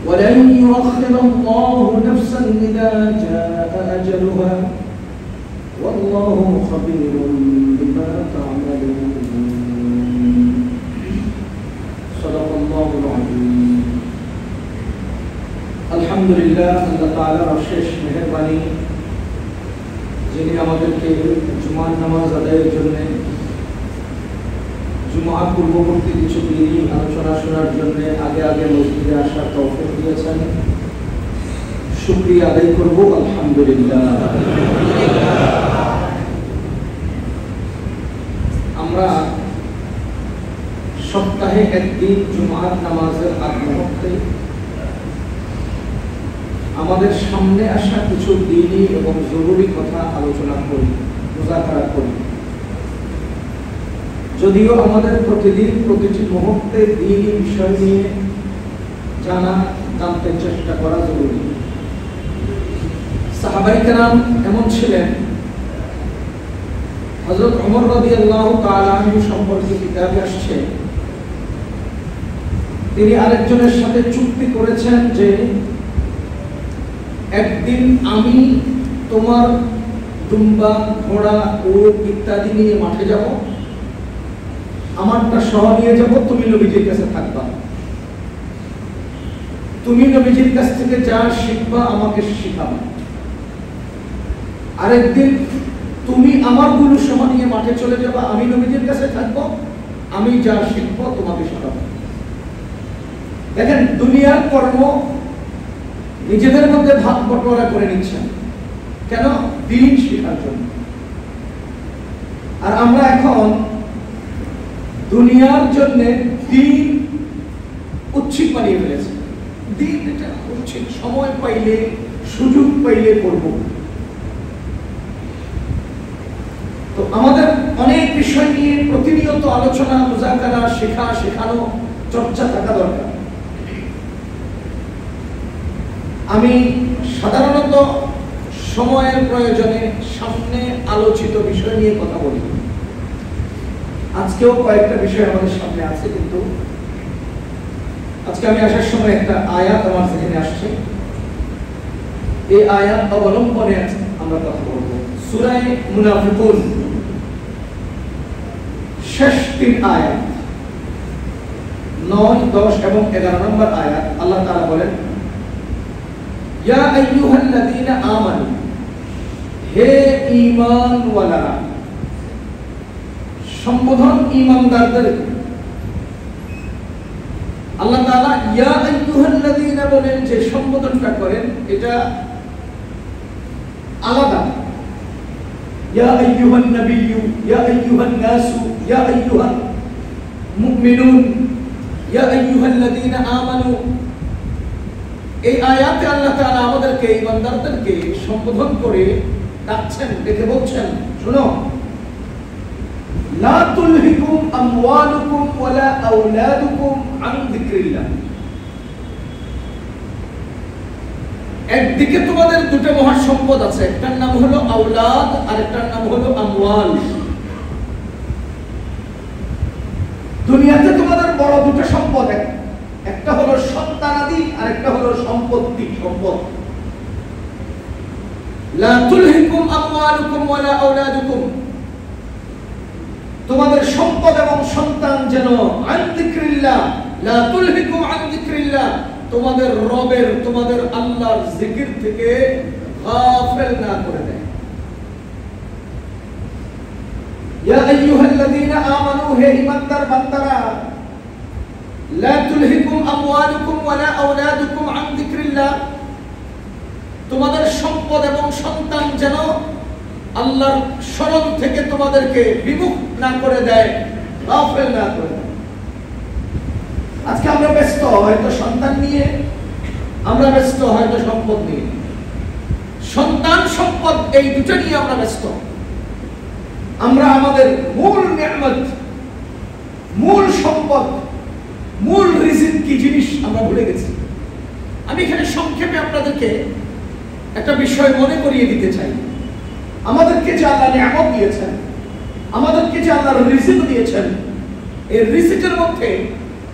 ولن يؤخر الله نفسا إذا جاء أجلها والله خبير بما تعملون صدق الله العظيم الحمد لله আল্লাহ তাআলার অশেষ মেহেরবানি যিনি আমাদেরকে জুমার নামাজ আদায়ের জন্য জুমা পূর্ববর্তী কিছু দিনই আলোচনা শোনার জন্য আগে আগে মসজিদে আসার তৌফিক দিয়েছেন শুকরিয়া আদায় করব আলহামদুলিল্লাহ। আমরা সপ্তাহে একদিন জুমার নামাজের আগ মুহূর্তে আমাদের সামনে আসা কিছু দ্বীনি এবং জরুরি কথা আলোচনা করি, মুযাকারা করি। যদিও আমাদের প্রতিদিন প্রতিটি মুহূর্তে দ্বীনি বিষয় নিয়ে জানতে চেষ্টা করা জরুরি। সাহাবায়ে কেরাম এমন ছিলেন, হযরত ওমর রাদিয়াল্লাহু তাআলা আনহু সম্পর্কে কিতাবে আসছে, তিনি আরেকজনের সাথে চুক্তি করেছেন যে একদিন আমি তোমার দুম্বা, ঘোড়া, উট ইত্যাদি নিয়ে মাঠে যাব, আমারটা সহ নিয়ে যাব, তুমি নবীজির কাছে থাকবা, তুমি নবীজির কাছ থেকে যা শিখবা আমাকে শিখাবা। আরেকদিন তুমি আমার গুলো সহ নিয়ে মাঠে চলে যাবা, আমি নবীজির কাছে থাকবো, আমি যা শিখবো তোমাকে শেখাবো। দেখেন, দুনিয়ার কর্ম নিজেদের মধ্যে ভাগ বটোয়ারা করে নিচ্ছেন কেন? দ্বীন শেখার জন্য। আর আমরা এখন দুনিয়ার জন্য দ্বীন উচ্ছিক বানিয়ে ফেলেছি। দ্বীন এটা উচ্ছিক, সময় পাইলে সুযোগ পাইলে করব। তো আমাদের অনেক বিষয় নিয়ে প্রতিনিয়ত আলোচনা, মুযাকারা, শেখানো, চর্চা থাকা দরকার। আমি সাধারণত সময়ের প্রয়োজনে সামনে আলোচিত বিষয় নিয়ে কথা বলি। আজকেও কয়েকটা বিষয় আমাদের সামনে আছে, কিন্তু আজকে আমি আসার সময় একটা আয়াত আমার জেনে আসছে, এই আয়াত অবলম্বনে আমরা কথা বলবো। সূরা মুনাফিকুন শেষ 3 আয়াত, 9, 10 এবং 11 নম্বর আয়াত। আল্লাহ তাআলা বলেন, ইয়া আইয়ুহাল্লাযীনা আমানু, হে ঈমানওয়ালারা, সম্বোধন ঈমানদারদের। আল্লাহ তাআলা ইয়া আইয়ুহাল্লাযীনা বলেন যে সম্বোধনটা করেন, এটা আলাদা। ইয়া আইয়ুহান নাবিয়্যু, ইয়া আইয়ুহান নাসু, ইয়া আইয়ুহাল মুমিনুন, ইয়া আইয়ুহাল্লাযীনা আমানু। এই আয়াতে আল্লাহ তাআলা আমাদেরকে, ঈমানদারদেরকে সম্বোধন করে ডাকছেন, ডেকে বলছেন, শুনো, লা তুলহিকুম আমওয়ালুকুম ওয়ালা আওলাদুকুম আন যিকরিল্লাহ। একদিকে তোমাদের দুটো মহা সম্পদ আছে, একটার নাম হলো আওলাদ আর একটার নাম হলো আমওয়াল। দুনিয়াতে তোমাদের বড় দুটো সম্পদ, একটা হলো সন্তানাদি আর একটা হলো সম্পত্তি, সম্পদ। লা তুলহিকুম আমওয়ালুকুম ওয়ালা আওলাদুকুম, তোমাদের সম্পদ এবং সন্তান যেন আন যিকরিল্লাহ, লা তুলহিকুম আন যিকরিল্লাহ, তোমাদের রবের, তোমাদের আল্লাহর জিকির থেকে গাফিল না করে দেয়। ইয়া আইয়ুহাল্লাযীনা আমানু, হে ঈমানদার বান্দারা, লা তুলহিকুম আমওয়ালুকুম ওয়ালা আওলাদুকুম আন যিকরিল্লাহ, তোমাদের সম্পদ এবং সন্তান যেন আল্লাহর স্মরণ থেকে তোমাদেরকে বিমুখ না করে দেয়, গাফিল না করে দেয়। আজকে আমরা ব্যস্ত হয়তো সন্তান নিয়ে, আমরা ব্যস্ত হয়তো সম্পদ নিয়ে। সন্তান, সম্পদ এই দুটো নিয়ে আমরা ব্যস্ত। আমরা আমাদের মূল নিয়ামত, মূল সম্পদ, মূল রিজিক কি জিনিস আমরা ভুলে গেছি। আমি এখানে সংক্ষেপে আপনাদেরকে একটা বিষয় মনে করিয়ে দিতে চাই। আমাদেরকে যে আল্লাহ নিয়ামত দিয়েছেন, আমাদেরকে যে আল্লাহর রিজিক দিয়েছেন, এই রিজিকের মধ্যে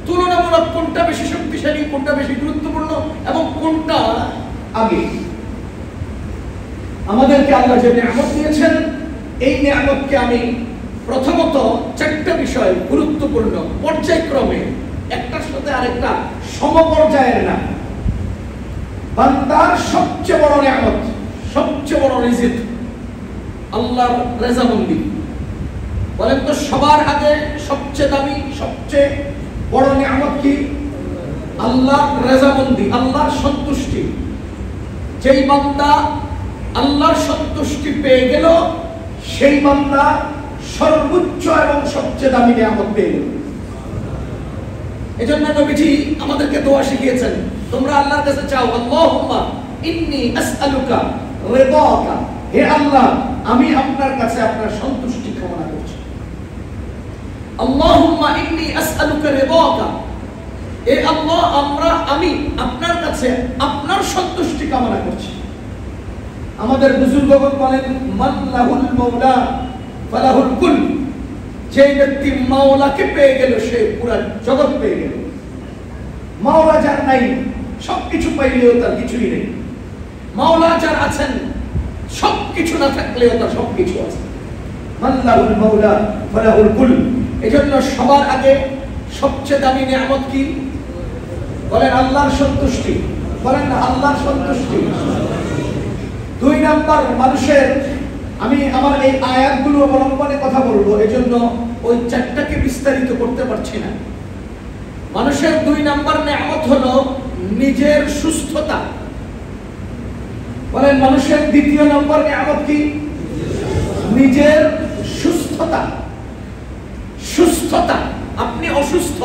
তুলনামূলক কোনটা বেশি শক্তিশালী, কোনটা বেশি গুরুত্বপূর্ণ কোনটা আগে? আমাদেরকে আল্লাহ যে নিয়ামত দিয়েছেন, এই নিয়ামতকে আমি প্রথমত চারটা বিষয় গুরুত্বপূর্ণ পর্যায়ক্রমে, একটার সাথে আরেকটা সমপর্যায়ের না। বান্দার সবচেয়ে বড় নিয়ামত, সবচেয়ে বড় রিজিক আল্লাহর রেজামন্দি। বলেন তো সবার আগে সবচেয়ে দামি, সবচেয়ে বড় নিয়ামত কি? আল্লাহর রেজামন্দি, আল্লাহর সন্তুষ্টি। যেই বান্দা আল্লাহর সন্তুষ্টি পেয়ে গেল, সেই বান্দা সর্বোচ্চ এবং সবচেয়ে দামি নিয়ামত পেয়ে গেল। এজন্য নবীজি আমাদেরকে দোয়া শিখিয়েছেন, তোমরা আল্লাহর কাছে চাও, আল্লাহুম্মা ইন্নী আসআলুকা রিদাকা, হে আল্লাহ আমি আপনার কাছে আপনার সন্তুষ্টি কামনা করছি। আল্লাহুম্মা ইন্নী আসআলুকা রিদাকা, হে আল্লাহ আমি আপনার কাছে আপনার সন্তুষ্টি কামনা করছি। আমাদের বুজুর্গগণ বলেন, মান লাহুল মাওলা ফালাহুল কুল, যে ব্যক্তি মাওলাকে পেয়ে গেল সে পুরো জগৎ পেয়ে গেল। মাওলা যার নাই, সবকিছু পাইলেও তার কিছুই নেই। মাওলা যার আছেন, সবকিছু না থাকলেও তার সবকিছু আছে। মান লাহুল মাওলা ফালাহুল কুল। এজন্য সবার আগে সবচেয়ে দামি নিয়ামত কি? বলেন আল্লাহর সন্তুষ্টি। বলেন না আল্লাহর সন্তুষ্টি। দুই নাম্বার মানুষের, আমি আমার এই আয়াতগুলো অবলম্বনে কথা বলবো, এজন্য ওই চারটাকে বিস্তারিত করতে পারছি না। মানুষের দুই নাম্বার নিয়ামত হলো নিজের সুস্থতা। বলেন মানুষের দ্বিতীয় নম্বর নিয়ামত কি? নিজের সুস্থতা। সুস্থতা। আপনি অসুস্থ,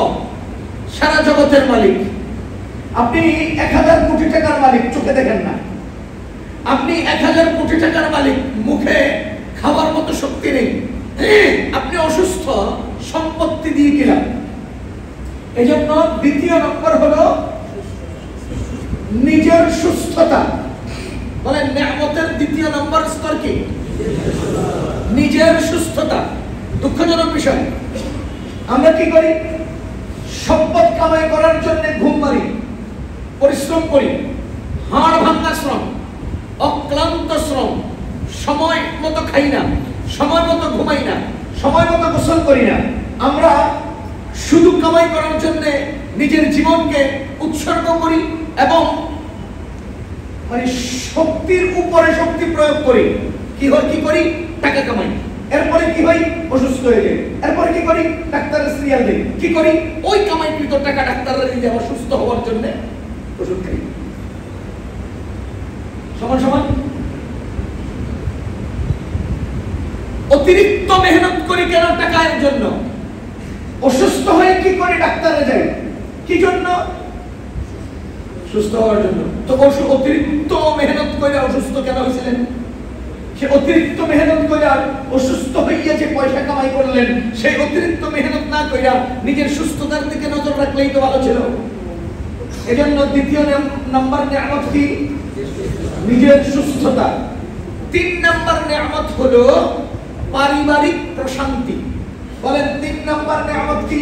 সারা জগতের মালিক। আপনি 1000 কোটি টাকার মালিক, চোখে দেখেন না। আপনি 1000 কোটি টাকার মালিক, মুখে খাওয়ার মতো শক্তি নেই। আপনি অসুস্থ, সম্পত্তি দিয়ে কিলাম। এজন্য দ্বিতীয় নম্বর হলো নিজের সুস্থতা। বলেন নিয়ামতের দ্বিতীয় নম্বর স্তর কি? নিজের সুস্থতা। দুঃখজনক বিষয়, আমরা কি করি? সম্পদ কামাই করার জন্য ঘুম মারি, পরিশ্রম করি, হাড় ভাঙা শ্রম, অক্লান্ত শ্রম, সময় মতো খাই না, সময় মতো ঘুমাই না, সময় মতো গোসল করি না। আমরা শুধু কামাই করার জন্য নিজের জীবনকে উৎসর্গ করি এবং মানে শক্তির উপরে শক্তি প্রয়োগ করি। কি করি? টাকা কামাই। এরপরে কি হয়? অসুস্থ হয়ে যায়। এরপরে কি করি? ডাক্তারের সিরিয়াল দেই। কি করি? ওই কামাইকৃত টাকা ডাক্তাররা দিয়ে আবার সুস্থ হওয়ার জন্য ওষুধ খাই। সমান সমান অতিরিক্ত মেহনত করি কেন? টাকার জন্য। অসুস্থ হয়ে কি করে? ডাক্তারে যাই। কি জন্য? সুস্থ হওয়ার জন্য। তো অতিরিক্ত মেহনত করে অসুস্থ কেন হয়েছিলেন? সে অতিরিক্ত মেহনত করে অসুস্থ হইয়া যে পয়সা কামাই করলেন, সেই অতিরিক্ত মেহনত না কইরা নিজের সুস্থতার দিকে নজর রাখলেই তো ভালো ছিল। এজন্য দ্বিতীয় নাম্বার নিয়ামত কি? নিজের সুস্থতা। 3 নাম্বার নিয়ামত হলো পারিবারিক প্রশান্তি। বলেন 3 নাম্বার নিয়ামত কি?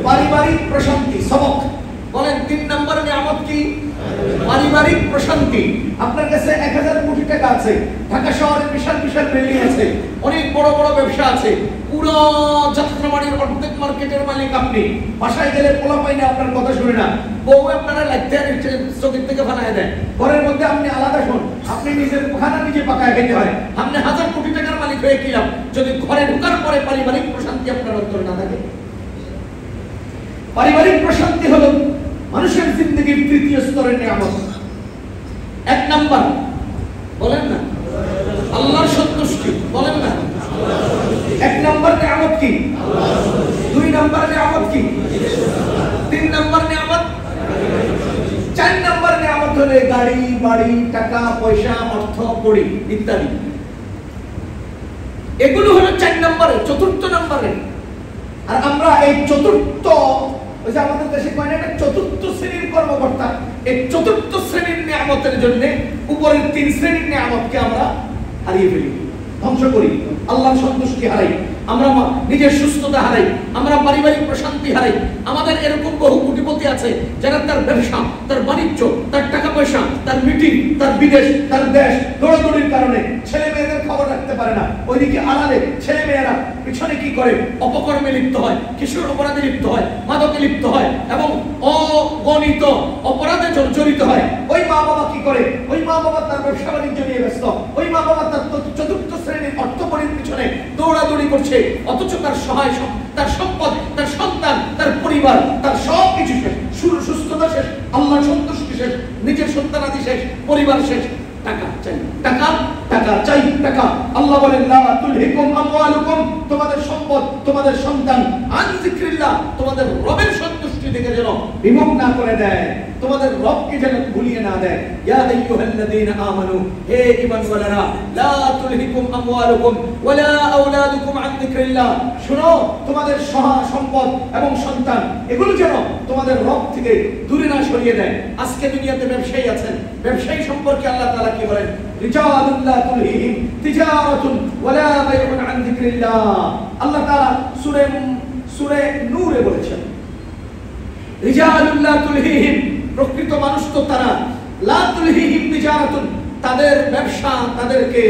পারিবারিক প্রশান্তি। সবক বলেন 3 নাম্বার নিয়ামত কি? পারিবারিক প্রশান্তি। আপনার কাছে 1000 কোটি টাকা আছে, ঢাকা শহরে বিশাল বিশাল বিল্ডিং আছে, অনেক বড় বড় ব্যবসা আছে, পুরো যাত্রাবাড়ির অর্ধেক মার্কেটের মালিক আপনি। বাসায় গেলে পোলা পাইনা আপনার কথা শুনে না, বউ আপনারা লাগতে চোখের থেকে ফালায় দেয়। ঘরের মধ্যে আপনি আলাদা শোন, আপনি নিজের খানা নিজে পাকায় খেতে হয়। আপনি 1000 কোটি টাকার মালিক হয়ে কিলাম যদি ঘরে ঢোকার পরে পারিবারিক প্রশান্তি আপনার অন্তরে না থাকে। পারিবারিক প্রশান্তি হলো মানুষের জিন্দগির তৃতীয় স্তরের নিয়ামত। 1 নাম্বার বলেন না আল্লাহর সন্তুষ্টি। বলেন না 1 নাম্বার নিয়ামত কি? 2 নাম্বার নিয়ামত কি? 3 নাম্বার নিয়ামত। 4 নাম্বার নিয়ামত হলো গাড়ি, বাড়ি, টাকা পয়সা, অর্থ, কড়ি ইত্যাদি। এগুলো হলো 4 নম্বরে, 4র্থ নম্বরে। আর আমরা এই 4র্থ, ওই যে আমাদের দেশে কয় না এটা 4র্থ শ্রেণীর কর্মকর্তা, এই 4র্থ শ্রেণীর নিয়ামতের জন্য উপরের 3 শ্রেণীর নিয়ামতকে আমরা হারিয়ে ফেলি, ধ্বংস করি। আল্লাহর সন্তুষ্টি হারাই, আমরা নিজের সুস্থতা হারাই, আমরা পারিবারিক প্রশান্তি হারাই। আমাদের এরকম বহু কোটিপতি আছে যারা তার ব্যবসা, তার বাণিজ্য, তার পয়সা, তার মিটিং, তার বিদেশ, তার দেশ, দৌড়াদৌড়ির কারণে ছেলে মেয়েদের খবর রাখতে পারে না। ওইদিকে আড়ালে ছেলে মেয়েরা পিছনে কি করে, অপকর্মে লিপ্ত হয়, কিশোর অপরাধে লিপ্ত হয়, মাদকে লিপ্ত হয় এবং অগণিত অপরাধে জড়িত হয়। ওই মা বাবা কি করে, ওই মা বাবা তার ব্যবসা বাণিজ্য নিয়ে ব্যস্ত, ওই মা বাবা তার চতুর্থ শ্রেণীর অর্থকরীর পিছনে দৌড়াদৌড়ি করছে, অথচ তার সহায়, তার সম্পদ, তার সন্তান, তার পরিবার, তার সব কিছু শেষ, সুস্থতা শেষ, আল্লাহর সন্তুষ্টি শেষ, নিজের সন্তানাদি শেষ, পরিবার শেষ। টাকা চাই, টাকা, টাকা চাই, টাকা। আল্লাহ বলেন লা তুলহিকুম আমওয়ালুকুম, তোমাদের সম্পদ, তোমাদের সন্তান আন যিকরিল্লাহ, তোমাদের রবের সন্তুষ্টি থেকে যেন বিমুখ না করে দেয়, তোমাদের রবকে যেন ভুলিয়ে না দেয়। ইয়া আইয়ুহাল্লাযীনা আমানু, হে ঈমানওয়ালারা, লা তুলহিকুম আমওয়ালুকুম ওয়ালা আওলাদুকুম আন যিকরিল্লাহ, শুনো, তোমাদের সম্পদ এবং সন্তান এগুলো যেন তোমাদের রব থেকে দূরে না সরিয়ে দেয়। আজকে দুনিয়াতে ব্যবসায়ী আছেন, ব্যবসায়ী সম্পর্কে আল্লাহ তাআলা কি বলেন, রিজালুন লা তুলহিহিম তিজারাতুন ওয়ালা বাইউন আন যিকরিল্লাহ। আল্লাহ তাআলা সূরা নূরে বলেছেন, রিজালুন লা তুলহিহিম, প্রকৃত মানুষ তো তারা, লা তুলহিহিম তিজারাতুন, তাদের ব্যবসা তাদেরকে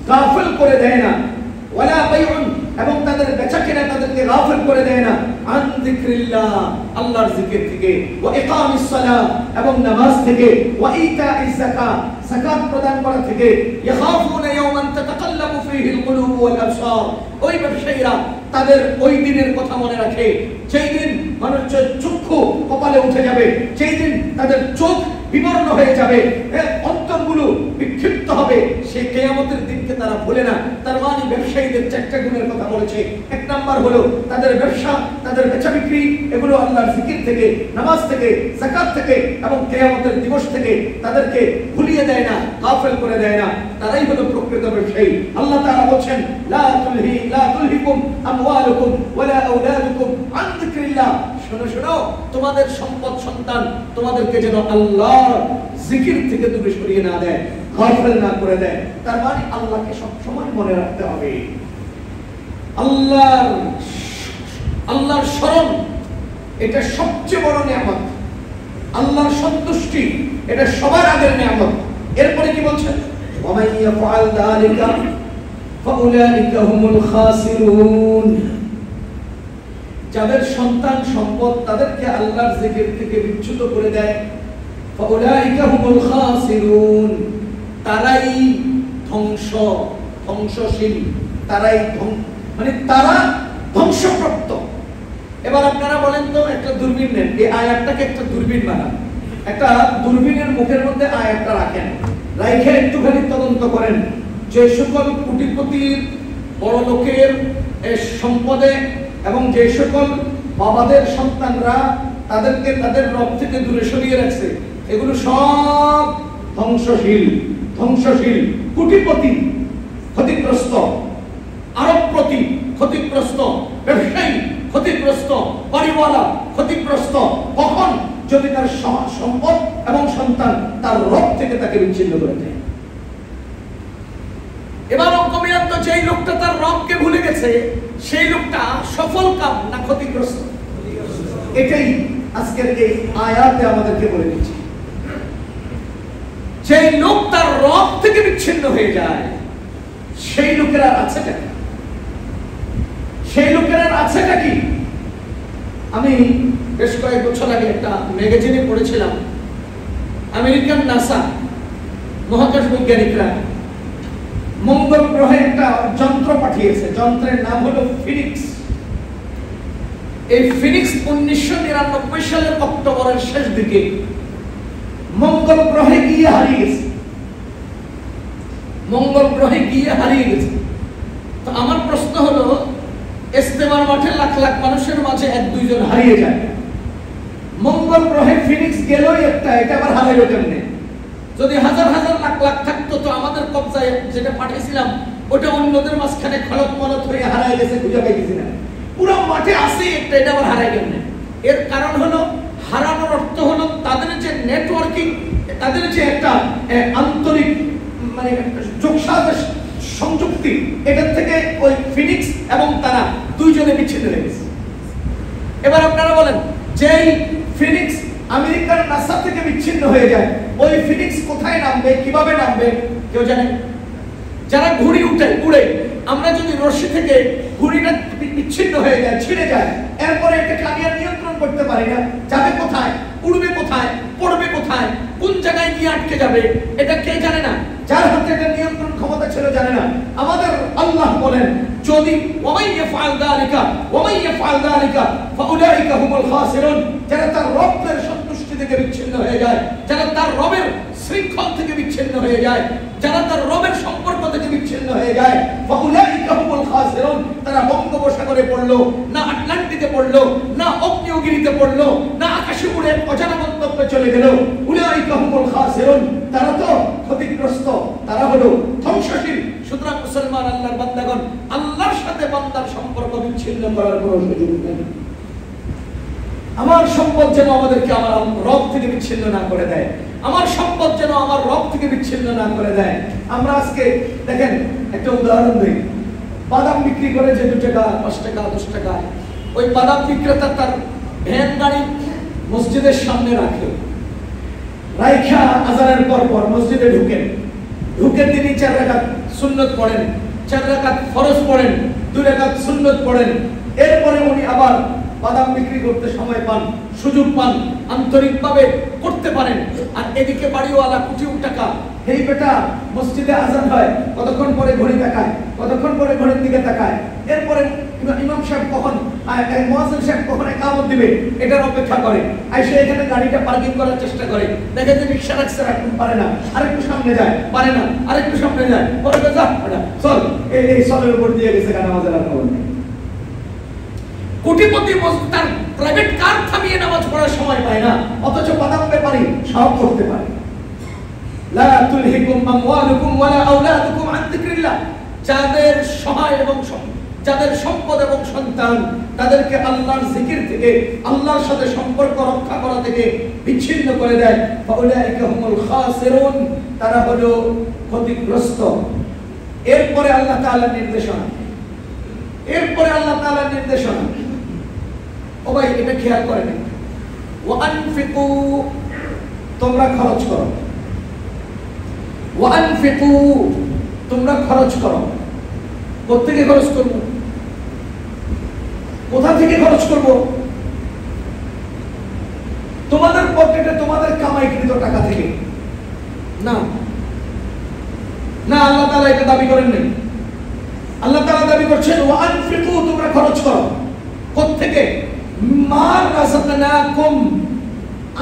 গাফিল করে দেয় না, ওয়ালা বাইউন, এবং তাদের বেচাকেনা তাদেরকে গাফিল করে দেয় না, আন যিকরিল্লাহ, আল্লাহর জিকির থেকে, ওয়া ইকামিস সালাহ, এবং নামাজ থেকে, ওয়া ইতাইজ যাকাত, যাকাত প্রদান করা থেকে, ইয়াখাফুনা ইয়াওমান তাতাকাল্লাবু ফীহিল কুলুব ওয়াল আবসার। ওই ব্যবসায়ীরা তাদের ওই দিনের কথা মনে রাখে, যেই দিন মানুষের চক্ষু কপালে উঠে যাবে, যেই দিন তাদের চোখ বিবর্ণ হয়ে যাবে, অন্তরগুলো বিক্ষিপ্ত হবে, সেই কিয়ামতের দিনকে তারা ভুলে না। তার মানে ব্যবসায়ীদের চারটা গুণের কথা বলেছে। এক নাম্বার হলো তাদের ব্যবসা, তাদের বেচা বিক্রি এগুলো আল্লাহর জিকির থেকে, নামাজ থেকে, যাকাত থেকে এবং কিয়ামতের দিবস থেকে তাদেরকে ভুলিয়ে দেয় না, গাফিল করে দেয় না। তারাই হলো প্রকৃত ব্যবসায়ী। আল্লাহ তাআলা বলেন, লা তুলহিকুম আমওয়ালুকুম ওয়ালা আওলাদুকুম আন যিকরিল্লাহ, শোনো শোনো, তোমাদের সম্পদ সন্তান তোমাদেরকে যেন আল্লাহর জিকির থেকে দূরে সরিয়ে না দেয়, গাফিল না করে দেয়। তার মানে আল্লাহকে সব সময় মনে রাখতে হবে। আল্লাহর স্মরণ এটা সবচেয়ে বড় নিয়ামত। আল্লাহর সন্তুষ্টি এটা সবার আগের নিয়ামত। এরপরে কি বলছেন, ওয়া মান ইয়াফআল যালিকা ফাউলাইকা হুমুল খাসিরুন, যাদের সন্তান সম্পদ তাদেরকে আল্লাহর জিকির থেকে বিচ্যুত করে দেয়, ফাউলাইকা হুমুল খাসিরুন, তারাই ধ্বংসশীল, তারাই মানে তারা ধ্বংসপ্রাপ্ত। এবার আপনারা বলেন তো, একটা দূরবীন নেন, এই আয়াতটাকে একটা দূরবীন বানান, একটা দূরবীনের মুখের মধ্যে আয়াতটা রাখেন, রাখে একটুখানি তদন্ত করেন যে সকল কোটিপতির, বড় লোকের সম্পদে এবং যে সকল বাবাদের সন্তানরা তাদেরকে তাদের রব থেকে দূরে সরিয়ে রাখছে, এগুলো সব ধ্বংসশীল। কোটিপতি ক্ষতিগ্রস্ত, আরবপতি ক্ষতিগ্রস্ত, ব্যবসায়ী ক্ষতিগ্রস্ত, বাড়িওয়ালা ক্ষতিগ্রস্ত। কখন? যদি তার সম্পদ এবং সন্তান তার রব থেকে তাকে বিচ্ছিন্ন করে দেয়। এবার অঙ্কমিয়ান তো যেই লোকটা তার রবকে ভুলে গেছে, সেই লোকটা সফল কাম না ক্ষতিগ্রস্ত? এটাই আজকের এই আয়াতে আমাদেরকে বলে দিচ্ছে। যেই লোক তার রব থেকে বিচ্ছিন্ন হয়ে যায়, সেই লোকের আর আছেটা কি? সেই লোকের আর আছেটা কি? আমি বেশ কয়েক বছর আগে একটা ম্যাগাজিনে পড়েছিলাম, আমেরিকান নাসা মহাকাশ বৈজ্ঞানিকরা মঙ্গল গ্রহে একটা যন্ত্র পাঠিয়েছে, যন্ত্রের নাম হলো ফিনিক্স। এই ফিনিক্স 1999 সালের অক্টোবরের শেষ দিকে মঙ্গল গ্রহে গিয়ে হারিয়ে গেছে। তো আমার প্রশ্ন হলো, ইস্তেমার মাঠে লাখ লাখ মানুষের মাঝে এক দুইজন হারিয়ে যায়, মঙ্গল গ্রহে ফিনিক্স গেলই একটা, এটা আবার হারাইলো কেমনে? যদি হাজার হাজার লাখ লাখ থাকতো তো আমাদের কবজায় যেটা পাঠিয়েছিলাম ওটা অন্যদের মাঝখানে খলত মলত হয়ে হারাই গেছে, খুঁজে পাইতেছি না। পুরো মাঠে আছে একটা, এটা আবার হারাই কেমনে? এর কারণ হলো, হারানোর অর্থ হলো তাদের যে নেটওয়ার্কিং, তাদের যে একটা আন্তরিক মানে সংযুক্তি, এটার থেকে ওই ফিনিক্স এবং তারা দুইজনে বিচ্ছিন্ন হয়ে গেছে। এবার আপনারা বলেন, যেই ফিনিক্স আমেরিকার নাসা থেকে বিচ্ছিন্ন হয়ে যায়, ওই ফিনিক্স কোথায় নামবে, কিভাবে নামবে কেউ জানে? যারা ঘুড়ি উড়ে, আমরা যদি রশি থেকে ঘুড়িটা বিচ্ছিন্ন হয়ে যায়, ছিঁড়ে যায়, এরপরে এটাকে আমি আর নিয়ন্ত্রণ করতে পারি না, যাবে কোথায়, উড়বে কোথায়, পড়বে কোথায়, কোন জায়গায় গিয়ে আটকে যাবে, এটা কে জানে না? যার হাতে এটা নিয়ন্ত্রণ ক্ষমতা ছিল জানে না। আমাদের আল্লাহ বলেন, যদি ওয়ামাইয়াফআল যালিকা ফাউলাইকা হুমুল খাসিরুন, যারা তার রবের সন্তুষ্টি থেকে বিচ্ছিন্ন হয়ে যায়, যারা তার রবের শৃঙ্খল থেকে বিচ্ছিন্ন হয়ে যায়, যারা তার রবের সম্পর্ক থেকে বিচ্ছিন্ন হয়ে যায়, ফাউলাইকা হুমুল খাসিরুন, তারা বঙ্গোপসাগরে পড়লো না, আটলান্টিকে পড়লো না, অগ্নিগিরিতে পড়লো না, আকাশে উড়ে অজানা গন্তব্যে চলে গেল, উলাইকা হুমুল খাসিরুন, তারা তো ক্ষতিগ্রস্ত, তারা হলো ধ্বংসশীল। সুতরাং মুসলমান আল্লাহর বান্দাগণ, আল্লাহর সাথে বান্দার সম্পর্ক বিচ্ছিন্ন করার কোনো সুযোগ নেই। আমার সম্পদ যেন আমাদেরকে আমার রব থেকে বিচ্ছিন্ন না করে দেয়, আমার সম্পদ যেন আমার রব থেকে বিচ্ছিন্ন না করে দেয়। আমরা আজকে দেখেন, একটা উদাহরণ দিই, বাদাম বিক্রি করে যে 2 টাকা 5 টাকা 10 টাকা, ওই বাদাম বিক্রেতা তার ভ্যান গাড়ি মসজিদের সামনে রাখে, রাইখা আজানের পর মসজিদে ঢুকে তিনি 4 রাকাত সুন্নত পড়েন, 4 রাকাত ফরজ পড়েন, 2 রাকাত সুন্নত পড়েন, এরপরে উনি আবার বাদাম বিক্রি করতে সময় পান, সুযোগ পান, আন্তরিকভাবে করতে পারেন। আর এদিকে বাড়িওয়ালা কোটি টাকা, এই বেটা মসজিদে আজান হয়, কতক্ষণ পরে ঘড়ি তাকায়, কতক্ষণ পরে ঘড়ির দিকে তাকায়, এরপরে ইমাম সাহেব কখন, মুয়াজ্জিন সাহেব কখন ইকামত দিবে, এটার অপেক্ষা করে, আইসা এখানে গাড়িটা পার্কিং করার চেষ্টা করে, দেখে যে রিকশা রাখছে, রাখতে পারে না, আরেকটু সামনে যায়, পারে না, আরেকটু সামনে যায়, পরে তো যা চল, এই চলের উপর দিয়ে গেছে নামাজের আর খবর নেই। কোটিপতি তার প্রাইভেট কার থামিয়ে নামাজ পড়ার সময় পায় না, অথচ বাদাম ব্যাপারী সব করতে পারে। লা তুলহিকুম আমওয়ালুকুম ওয়ালা আওলাদুকুম আন যিকরিল্লাহ, যাদের সহায় এবং যাদের সম্পদ এবং সন্তান, তাদেরকে আল্লাহর জিকির থেকে, আল্লাহর সাথে সম্পর্ক রক্ষা করা থেকে বিচ্ছিন্ন করে দেয়, ফাউলাইকা হুমুল খাসিরুন, তারা হলো ক্ষতিগ্রস্ত। এরপরে আল্লাহ তাআলার নির্দেশনা, ও ভাই এটা খেয়াল করেন, ওয়ানফিকু, তোমরা খরচ করো, ওয়ানফিকু, তোমরা খরচ করো। কোথেকে খরচ করব? কোথা থেকে খরচ করব? তোমাদের পকেটে, তোমাদের কামাইকৃত টাকা থেকে না, না, আল্লাহ তাআলা এটা দাবি করেন নাই। আল্লাহ তাআলা দাবি করছেন ওয়ানফিকু, তোমরা খরচ করো। কোত্থেকে? মা রাযাকনাকুম,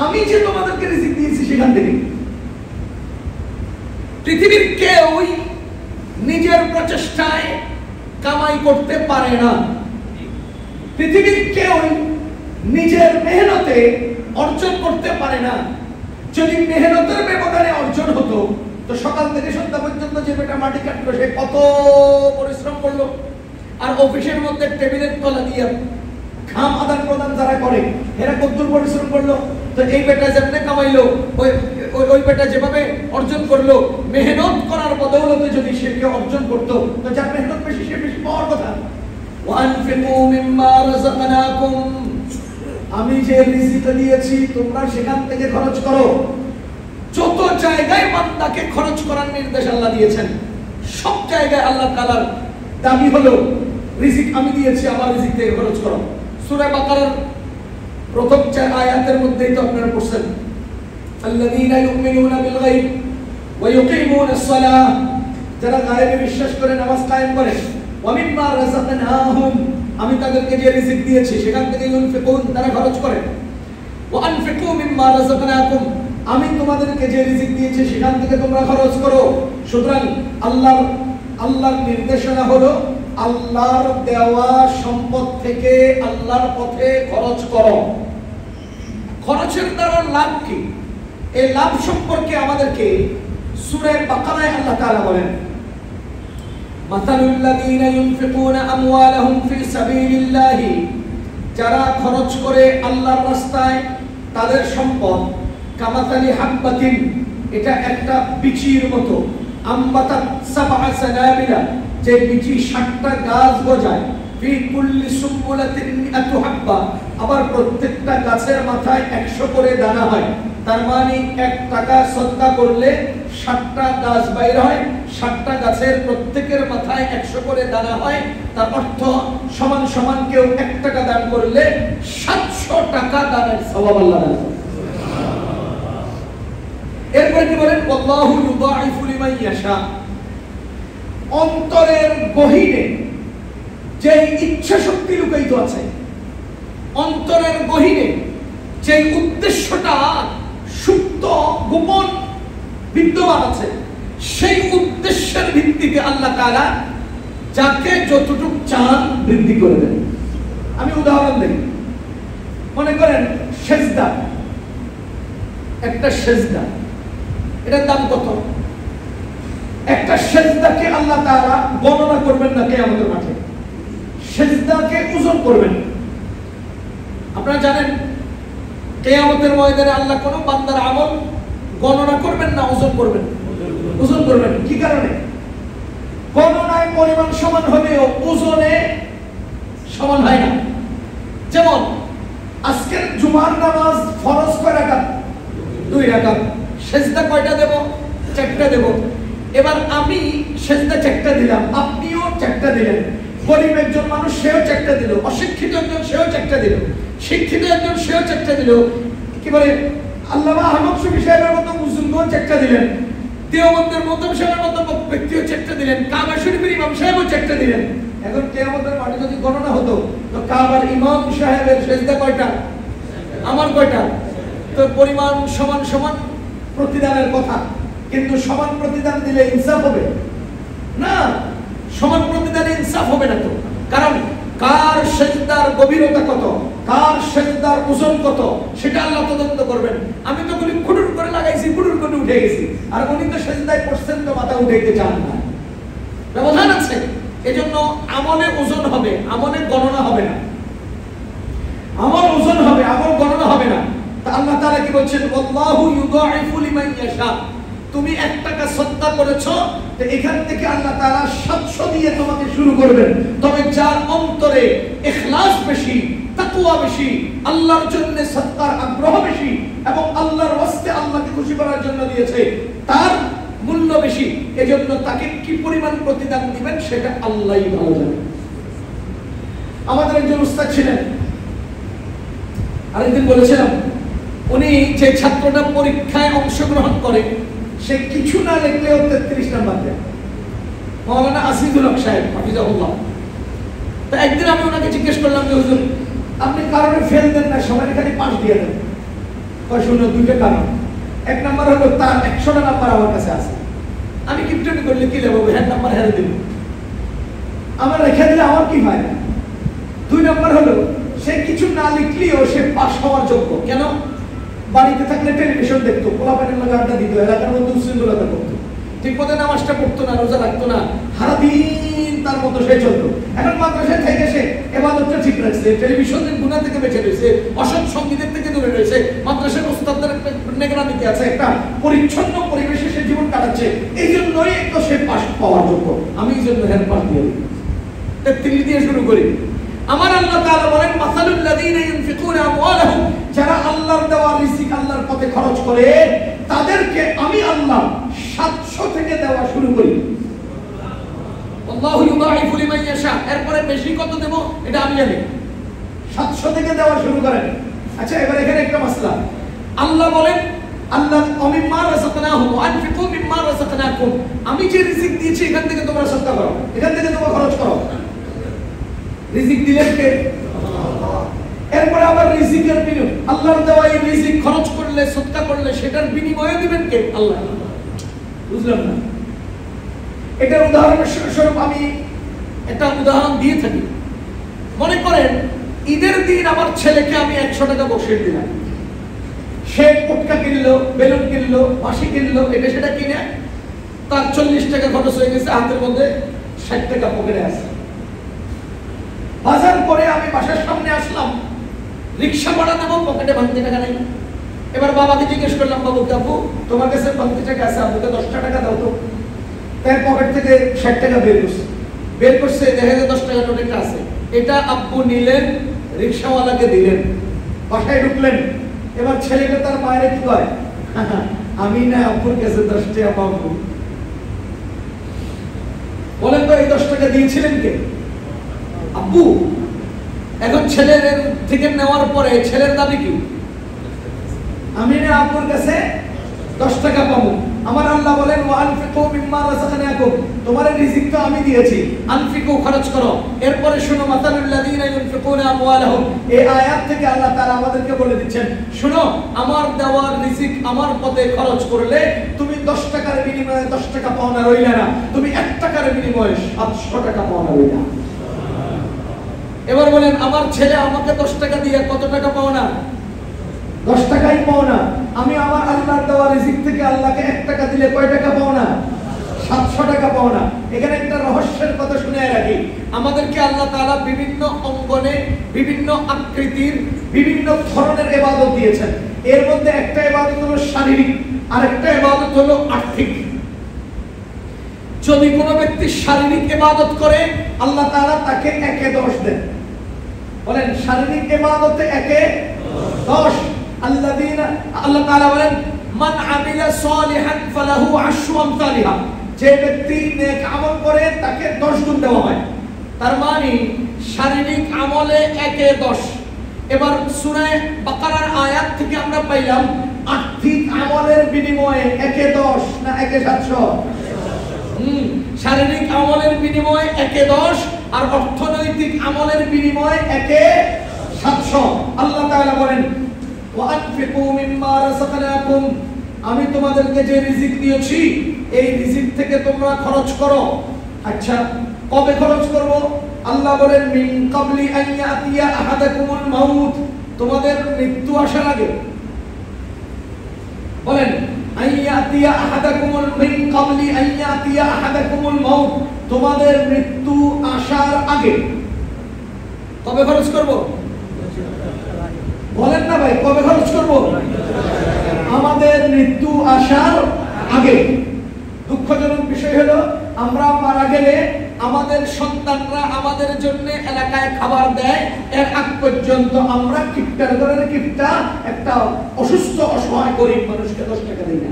আমি যে তোমাদেরকে রিজিক দিয়েছি সেখান থেকে। পৃথিবীর কেউই নিজের প্রচেষ্টায় কামাই করতে পারে না, পৃথিবীর কেউই নিজের মেহনতে অর্জন করতে পারে না। যদি মেহনতের ব্যবধানে অর্জন হতো, তো সকাল থেকে সন্ধ্যা পর্যন্ত যে বেটা মাটি কাটলো, সে কত পরিশ্রম করলো, আর অফিসের মধ্যে টেবিলের তলা দিয়ে ঘাম আদান প্রদান যারা করে, এরা কত পরিশ্রম করলো। তো এই বেটা যেমনে কামাইলো, ওই বেটা যেভাবে অর্জন করলো, মেহনত করার বদৌলতে যদি সে কেউ অর্জন করতো, তো যার মেহনত বেশি সে বেশি পাওয়ার কথা। ওয়ানফিকু মিম্মা রাযাকনাকুম, আমি যে রিজিক দিয়েছি তোমরা সেখান থেকে খরচ করো। যত জায়গায় বান্দাকে খরচ করার নির্দেশ আল্লাহ দিয়েছেন, সব জায়গায় আল্লাহ তাআলার দাবি হলো রিজিক আমি দিয়েছি, আমার রিজিক থেকে খরচ করো। সূরা বাকারার প্রথম 4 আয়াতের মধ্যেই তো আপনারা পড়ছেন, আল্লাযীনা ইউমিনুনা বিল গায়ব ওয়া ইউকিমুনাস সালাহ, যারা গায়বে বিশ্বাস করে নামাজ কায়েম করে, ওয়া মিম্মা রাযাকনাহুম, আমি তাদেরকে যে রিজিক দিয়েছি সেখান থেকে ইউনফিকুন, তারা খরচ করে। ওয়া আনফিকু মিম্মা রাযাকনাকুম, আমি তোমাদেরকে যে রিজিক দিয়েছি সেখান থেকে তোমরা খরচ করো। সুতরাং আল্লাহর নির্দেশনা হলো আল্লাহর দেওয়া সম্পদ থেকে আল্লাহর পথে খরচ করো। খরচের দ্বারা লাভ কি? এই লাভ সম্পর্কে আমাদেরকে সূরা বাকারায় আল্লাহ তাআলা বলেন, মাতালুল লাযীনা ইউনফিকুনা আমওয়ালাহুম ফি সাবিলিল্লাহি, যারা খরচ করে আল্লাহর রাস্তায় তাদের সম্পদ, কামাতালি হাব্বাতিন, এটা একটা বিচির মতো, আম্বাতাত সাবআ সানাবিলা, যে বিচি 7টা গাছ গজায়, ফি কুল্লি সুম্বুলাতিন মিআতু হাব্বা, আবার প্রত্যেকটা গাছের মাথায় 100 করে দানা হয়। তার মানে 1 টাকা সদকা করলে 60টা গাছ বাইর হয়, 60টা গাছের প্রত্যেকের মাথায় 100 করে দানা হয়। তার অর্থ সমান সমান কেউ 1 টাকা দান করলে 700 টাকা দানের সওয়াব আল্লাহ দেন। এরপর কি বলেন, আল্লাহু ইউদাইফু লিমান ইয়াশা। অন্তরের গহীনে যে ইচ্ছা শক্তি লুকায়িত আছে, অন্তরের গহীনে যে উদ্দেশ্যটা সুপ্ত গোপন বিদ্যমান আছে, সেই উদ্দেশ্যের ভিত্তিতে আল্লাহ তাআলা যাকে যতটুকু চান বৃদ্ধি করে দেন। আমি উদাহরণ দেই। মনে করেন সেজদা, একটা সেজদা, এটার দাম কত? একটা সেজদাকে আল্লাহ তাআলা গণনা করবেন না কিয়ামতের মাঠে, সেজদাকে ওজন করবেন। আপনারা জানেন কিয়ামতের ময়দানে আল্লাহ কোন বান্দার আমল গণনা করবেন না, ওজন করবেন। ওজন করবেন কি কারণে? গণনায় পরিমাণ সমান হলেও ওজনে সমান হয় না। যেমন আজকের জুমার নামাজ ফরজ কয় রাকাত? 2 রাকাত। সেজদা কয়টা দেব? 4টা দেব। এবার আমি সেজদা 4টা দিলাম, আপনিও 4টা দিলেন। গরিব একজন মানুষ সেও 4টা দিল, অশিক্ষিত একজন সেও 4টা দিল, শিক্ষিত একজন সেও 4টা দিল। কি বলে আল্লামা আহমদ শফি সাহেবের মতো বুজুর্গও 4টা দিলেন, দেওবন্দের মতম সাহেবের মতো ব্যক্তিও 4টা দিলেন, কাবা শরীফের ইমাম সাহেবও 4টা দিলেন। এখন কিয়ামতের মাঠে যদি গণনা হতো তো কাবার ইমাম সাহেবের সেজদা কয়টা, আমার কয়টা? তো পরিমাণ সমান সমান প্রতিদানের কথা, কিন্তু সমান প্রতিদান দিলে ইনসাফ হবে না। সমান প্রতিদানে ইনসাফ হবে না তো, কারণ কার সেজদার গভীরতা কত, কার সেজদার ওজন কত, সেটা আল্লাহ তদন্ত করবেন। আমি তো বলি কুডুর করে লাগাইছি, কুডুর করে উঠে গেছি, আর উনি তো সেজদায় পড়ছেন তো মাথা উঠাইতে চান না। ব্যবধান আছে। এজন্য আমলে ওজন হবে, আমলে গণনা হবে না। আমল ওজন হবে, আমল গণনা হবে না। তা আল্লাহ তাআলা কি বলছেন, আল্লাহু ইউদাইফু লিমান ইয়াশা। তুমি 1 টাকা সদকা করেছো, তো এখান থেকে আল্লাহ তাআলা 700 দিয়ে তোমাকে শুরু করবেন। তবে যার অন্তরে ইখলাস বেশি, তাকওয়া বেশি, আল্লাহর জন্য সদকার আগ্রহ বেশি এবং আল্লাহর ওয়াস্তে আল্লাহকে খুশি করার জন্য দিয়েছে, তার মূল্য বেশি। এজন্য তাকে কি পরিমাণ প্রতিদান দিবেন সেটা আল্লাহই ভালো জানেন। আমাদের একজন উস্তাদ ছিলেন, আরেকদিন বলেছিলাম, উনি যে ছাত্রটা পরীক্ষায় অংশগ্রহণ করে সে কিছু না লিখলেও 33 নাম্বার দেয়, মাওলানা আসিদুল হক সাহেব হাফিজাহুল্লাহ। তো একদিন আমি ওনাকে জিজ্ঞেস করলাম যে হুজুর আপনি কারণে ফেল দেন না, সবাই খালি পাস দিয়ে দেন। কয় শুনো, 2টা কারণ। 1 নাম্বার হলো তার 100টা নাম্বার আমার কাছে আছে, আমি কিপটেমি করলে কি লেবো, হ্যাঁ নাম্বার হেরে দেব, আমার রেখে দিলে আমার কি ফায়দা। 2 নাম্বার হলো সে কিছু না লিখলেও সে পাস হওয়ার যোগ্য। কেন? বাড়িতে থাকলে টেলিভিশন দেখতো, পোলাপানের লাগে আড্ডা দিত, এলাকার মধ্যে উশৃঙ্খলতা করতো, ঠিক মতো নামাজটা পড়তো না, রোজা রাখতো না, সারাদিন তার মতো সে চলতো। এখন মাদ্রাসায় থেকে সে ইবাদতটা ঠিক রাখছে, টেলিভিশনের গুনাহ থেকে বেঁচে রয়েছে, অসৎ সঙ্গীতের থেকে দূরে রয়েছে, মাদ্রাসার উস্তাদদের নিগরানিতে আছে, একটা পরিচ্ছন্ন পরিবেশে সে জীবন কাটাচ্ছে। এই জন্যই তো সে পাস পাওয়ার যোগ্য। আমি এই জন্য হেল্প পাস দিয়ে 33 দিয়ে শুরু করি। আমার আল্লাহ তাআলা বলেন, মাসালুল লাযীনা ইউনফিকুনা আমওয়ালাহুম, যারা আল্লাহর দেওয়া রিজিক আল্লাহর পথে খরচ করে তাদেরকে আমি আল্লাহ 700 থেকে দেওয়া শুরু করি। আল্লাহু ইউদাইফু লিমান ইয়াশা। এরপরে বেশি কত দেব এটা আমি জানি, 700 থেকে দেওয়া শুরু করেন। আচ্ছা, এবার এখানে একটা মাসলা। আল্লাহ বলেন, আল্লাহ মিম্মা রাযাকনাহুম ওয়া আনফিকু মিম্মা রাযাকনাকুম, আমি যে রিজিক দিয়েছি এখান থেকে তোমরা সদকা করো, এখান থেকে তোমরা খরচ করো। রিজিক দিলেন কে? আল্লাহ। এরপরে আবার রিজিকের বিনিময়, আল্লাহর দেওয়া এই রিজিক খরচ করলে, সদকা করলে সেটার বিনিময়ে দিবেন কে? আল্লাহ। বুঝলাম না। এটার উদাহরণ স্বরূপ আমি একটা উদাহরণ দিয়ে থাকি। মনে করেন ঈদের দিন আমার ছেলেকে আমি 100 টাকা বকশিশ দিলাম, সে পুটকা কিনলো, বেলুন কিনলো, বাঁশি কিনলো, এটা সেটা কিনে তার 40 টাকা খরচ হয়ে গেছে, হাতের মধ্যে 60 টাকা পকেটে আছে। বাজার করে আমি বাসার সামনে আসলাম, রিক্সা ভাড়া দেবো, পকেটে ভাঙতি টাকা নেই। এবার বাবাকে জিজ্ঞেস করলাম, বাবু কাকু তোমার কাছে ভাঙতি টাকা আছে, আপনাকে 10টা টাকা দাও তো। তাই পকেট থেকে 60 টাকা বের করছে, দেখা যায় 10 টাকা নোট একটা আছে। এটা আব্বু নিলেন, রিকশাওয়ালাকে দিলেন, বাসায় ঢুকলেন। এবার ছেলেটা তার মায়ের কি কয়, আমি না আব্বুর কাছে 10 টাকা পাবো। বলেন তো এই 10 টাকা দিয়েছিলেন কে? আব্বু। এখন ছেলের থেকে নেওয়ার পরে ছেলের দাবি কি? আমি না আব্বুর কাছে 10 টাকা পাবো। আমার আল্লাহ বলেন ওয়ানফিকু মিম্মা রাযাকনাকুম, তোমার রিজিক তো আমি দিয়েছি, আনফিকু খরচ করো। এরপরে শুনো মাতালুল লাযিনা ইউনফিকুনা আমওয়ালাহুম, এই আয়াত থেকে আল্লাহ তাআলা আমাদেরকে বলে দিচ্ছেন, শুনো আমার দেওয়ার রিজিক আমার পথে খরচ করলে তুমি 10 টাকার বিনিময়ে 10 টাকা পাও না রইলা না, তুমি 1 টাকার বিনিময়ে 700 টাকা পাও না রইলা। এবার বলেন আমার ছেলে আমাকে 10 টাকা দিয়ে কত টাকা পাও না? 10 টাকাই পাও না। আমি আমার আল্লাহর দেওয়া রিজিক থেকে আল্লাহকে 1 টাকা দিলে কয় টাকা পাও না? 700 টাকা পাও না। এখানে একটা রহস্যের কথা শুনে রাখি, আমাদেরকে আল্লাহ তাআলা বিভিন্ন অঙ্গনে, বিভিন্ন আকৃতির, বিভিন্ন ধরনের ইবাদত দিয়েছেন। এর মধ্যে একটা ইবাদত হলো শারীরিক, আর একটা ইবাদত হলো আর্থিক। যদি কোনো ব্যক্তি শারীরিক ইবাদত করে আল্লাহ তাআলা তাকে 1-এ 10 দেন। বলেন শারীরিক ইবাদতে 1-এ 10। আল্লাহ তাআলা বলেন মান আমিলা সালিহান ফালাহু আশরু আমসালিহা, যে ব্যক্তি নেক আমল করে তাকে 10 গুণ দেওয়া হয়। তার মানে শারীরিক আমলে 1-এ 10। এবার সূরা বাকারার আয়াত থেকে আমরা পাইলাম আর্থিক আমলের বিনিময়ে 1-এ 10 না 1-এ 700? শারীরিক আমলের বিনিময়ে 1-এ 10 আর অর্থনৈতিক আমলের বিনিময়ে 1-এ 700। আল্লাহ তাআলা বলেন ওয়ানফিকু মিম্মা রাযাকনাকুম, আমি তোমাদেরকে যে রিজিক দিয়েছি এই রিজিক থেকে তোমরা খরচ করো। আচ্ছা কবে খরচ করব? আল্লাহ বলেন মিন ক্বাবলি আন ইয়াতিয়া আহাদাকুমুল মাউত, তোমাদের মৃত্যু আসার আগে। বলেন আন ইয়াতিয়া আহাদাকুমুল মিন ক্বাবলি আন ইয়াতিয়া আহাদাকুমুল মাউত, তোমাদের মৃত্যু আসার আগে কবে খরচ করব? বলেন না ভাই কবে খরচ করব? আমাদের মৃত্যু আসার আগে। দুঃখজনক বিষয় হলো আমরা মারা গেলে আমাদের সন্তানরা আমাদের জন্য এলাকায় খাবার দেয়, এর আগ পর্যন্ত আমরা কিপটার ধরে কিপটা একটা অসুস্থ অসহায় গরিব মানুষকে 10 টাকা দেই না।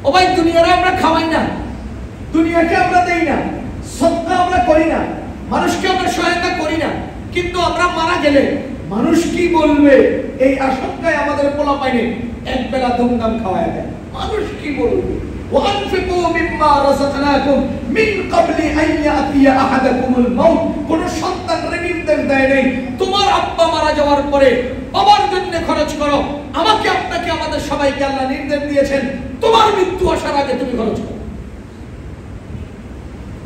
ও ভাই দুনিয়ারে আমরা খাওয়াই না, দুনিয়াকে আমরা দেই না, সদকা আমরা করি না, মানুষকে আমরা সহায়তা করি না, কিন্তু আমরা মারা গেলে মানুষ কি বলবে এই আশঙ্কায় আমাদের পোলা পাইনি এক বেলা দুমদাম খাওয়ায় দেয়। মানুষ কি বলবে? ওয়ানফিকু মিম্মা রাযাকনাকুম মিন ক্বাবলি আন ইয়াতিয়া আহাদাকুমুল মাউত, কোন সন্তানরে নির্দেশ দেয় নাই তোমার আব্বা মারা যাওয়ার পরে বাবার জন্য খরচ করো। আমাকে আপনাকে আমাদের সবাইকে আল্লাহ নির্দেশ দিয়েছেন তোমার মৃত্যু আসার আগে তুমি খরচ করো।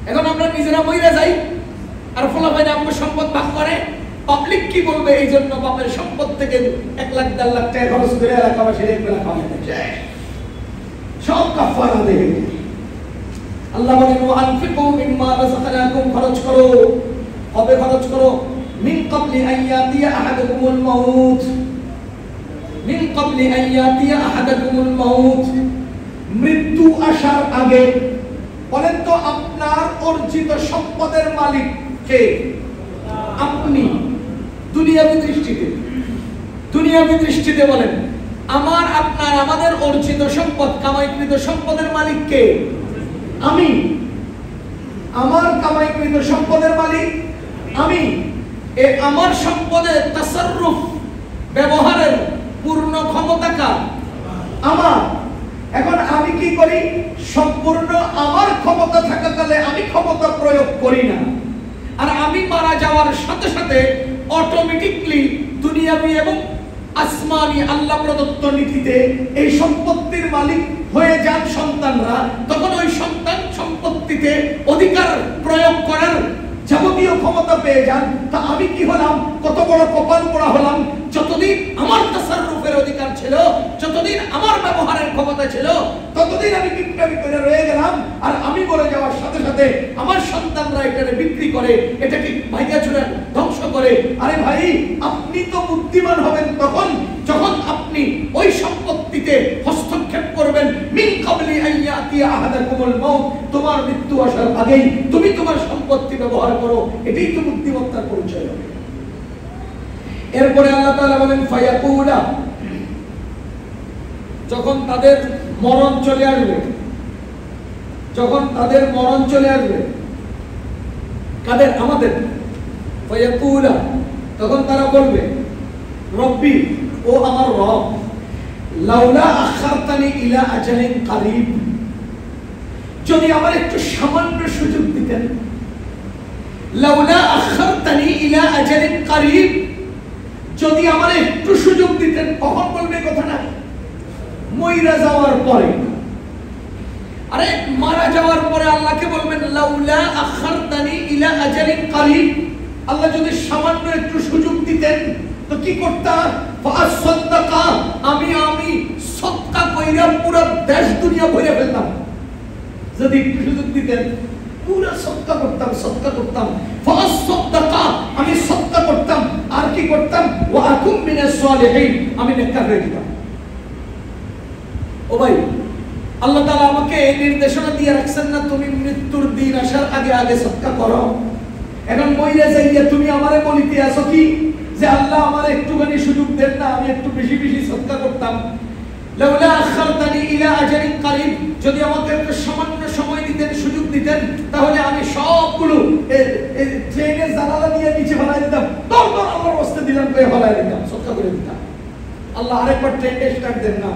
এখন আমরা নিজেরা মইরা যাই আর পোলা পাইনি আম্মু সম্পদ ভাগ করে, পাবলিক কি বলবে এই জন্য বাপের সম্পদ থেকে 1 লাখ 1.5 লাখ টাকা খরচ করে এলাকাবাসীর এক বেলা খাওয়ানো যায়, সব কাফারা দেবে। আল্লাহ বলেন ওয়ানফিকু মিম্মা রাযাকনাকুম, খরচ করো। কবে খরচ করো? মিন ক্বাবলি আন ইয়াতিয়া আহাদাকুমুল মাউত, মিন ক্বাবলি আন ইয়াতিয়া আহাদাকুমুল মাউত, মৃত্যু আসার আগে। বলেন তো আপনার অর্জিত সম্পদের মালিক কে? আপনি। দুনিয়াবী দৃষ্টিতে, দুনিয়াবী দৃষ্টিতে বলেন আমার আপনার আমাদের অর্জিত সম্পদ, কামাইকৃত সম্পদের মালিক কে? আমি। আমার কামাইকৃত সম্পদের মালিক আমি। এই আমার সম্পদের তাসাররুফ, ব্যবহারের পূর্ণ ক্ষমতা কার? আমার। এখন আমি কি করি? সম্পূর্ণ আমার ক্ষমতা থাকাকালে আমি ক্ষমতা প্রয়োগ করি না, আর আমি মারা যাওয়ার সাথে সাথে অটোমেটিকলি দুনিয়াবী এবং আসমানি আল্লাহ প্রদত্ত নীতিতে এই সম্পত্তির মালিক হয়ে যান সন্তানরা। তখন ওই সন্তান সম্পত্তিতে অধিকার প্রয়োগ করার যাবতীয় ক্ষমতা পেয়ে যান। তা আমি কি হলাম? কত বড় কপাল পোড়া হলাম! যতদিন আমার তাসাররুফের অধিকার ছিল, যতদিন আমার ব্যবহারের ক্ষমতা ছিল, ততদিন আমি কিপটামি করে রয়ে গেলাম। আর আমি বলে যাওয়ার সাথে সাথে আমার সন্তানরা এটাকে বিক্রি করে, এটাকে ভাইয়া চুরা ধ্বংস করে। আরে ভাই, আপনি তো বুদ্ধিমান হবেন তখন যখন আপনি ওই সম্পত্তিতে হস্তক্ষেপ করবেন। মিন ক্বাবলি আন ইয়াতিয়া ইয়াতিয়া আহাদাকুমুল মাউত, তোমার মৃত্যু আসার আগেই তুমি তোমার সম্পত্তি ব্যবহার করো, এটাই তো বুদ্ধিমত্তার পরিচয় হবে। এরপরে আল্লাহ তাআলা বলেন ফায়াকুলা, যখন তাদের মরণ চলে আসবে, যখন তাদের মরণ চলে আসবে, কাদের? আমাদের। ফায়াকুলা, তখন তারা বলবে রব্বি, ও আমার রব, লাউলা আখারতানি ইলা আজালিন কারীব, যদি আমার একটু সামান্য সুযোগ দিতেন। লাউলা আখারতানি ইলা আজালিন কারীব, যদি আমার একটু সুযোগ দিতেন। কখন বলবে কথাটা? মইরা যাওয়ার পরে। আরে মারা যাওয়ার পরে আল্লাহকে বলবেন লাউলা আখারতানি ইলা আজালিন কারীব, আল্লাহ যদি সামান্য একটু সুযোগ দিতেন তো কি করতাম? ফাসাদদাকা, আমি সদকা কইরা পুরো দেশ দুনিয়া ভরে ফেলতাম। যদি একটু সুযোগ দিতেন পুরো সদকা করতাম। ফাসাদদাকা, আমি সদকা করতাম। আর কি করতাম? ওয়া আকুম মিনাস সালিহিন, আমি নেককার হয়ে যেতাম। ও ভাই, আল্লাহ তাআলা আমাকে এই নির্দেশনা দিয়ে রাখছেন না, তুমি মৃত্যুর দিন আসার আগে আগে সদকা করো। এখন মইরা যাইয়া তুমি আমারে বলিতে আসো কি যে আল্লাহ আমার একটুখানি সুযোগ দেন না, আমি একটু বেশি বেশি সদকা করতাম। লাউলা আখারতানি ইলা আজালিন কারীব, যদি আমাকে একটু সামান্য সময় দিতেন, সুযোগ দিতেন, তাহলে আমি সবগুলো ট্রেনের জানালা দিয়ে নিচে ফেলাই দিতাম। দর আল্লাহর রাস্তায় দিলাম করে ফেলাই দিতাম, সদকা করে দিতাম। আল্লাহ আরেকবার ট্রেনটা স্টার্ট দেন না,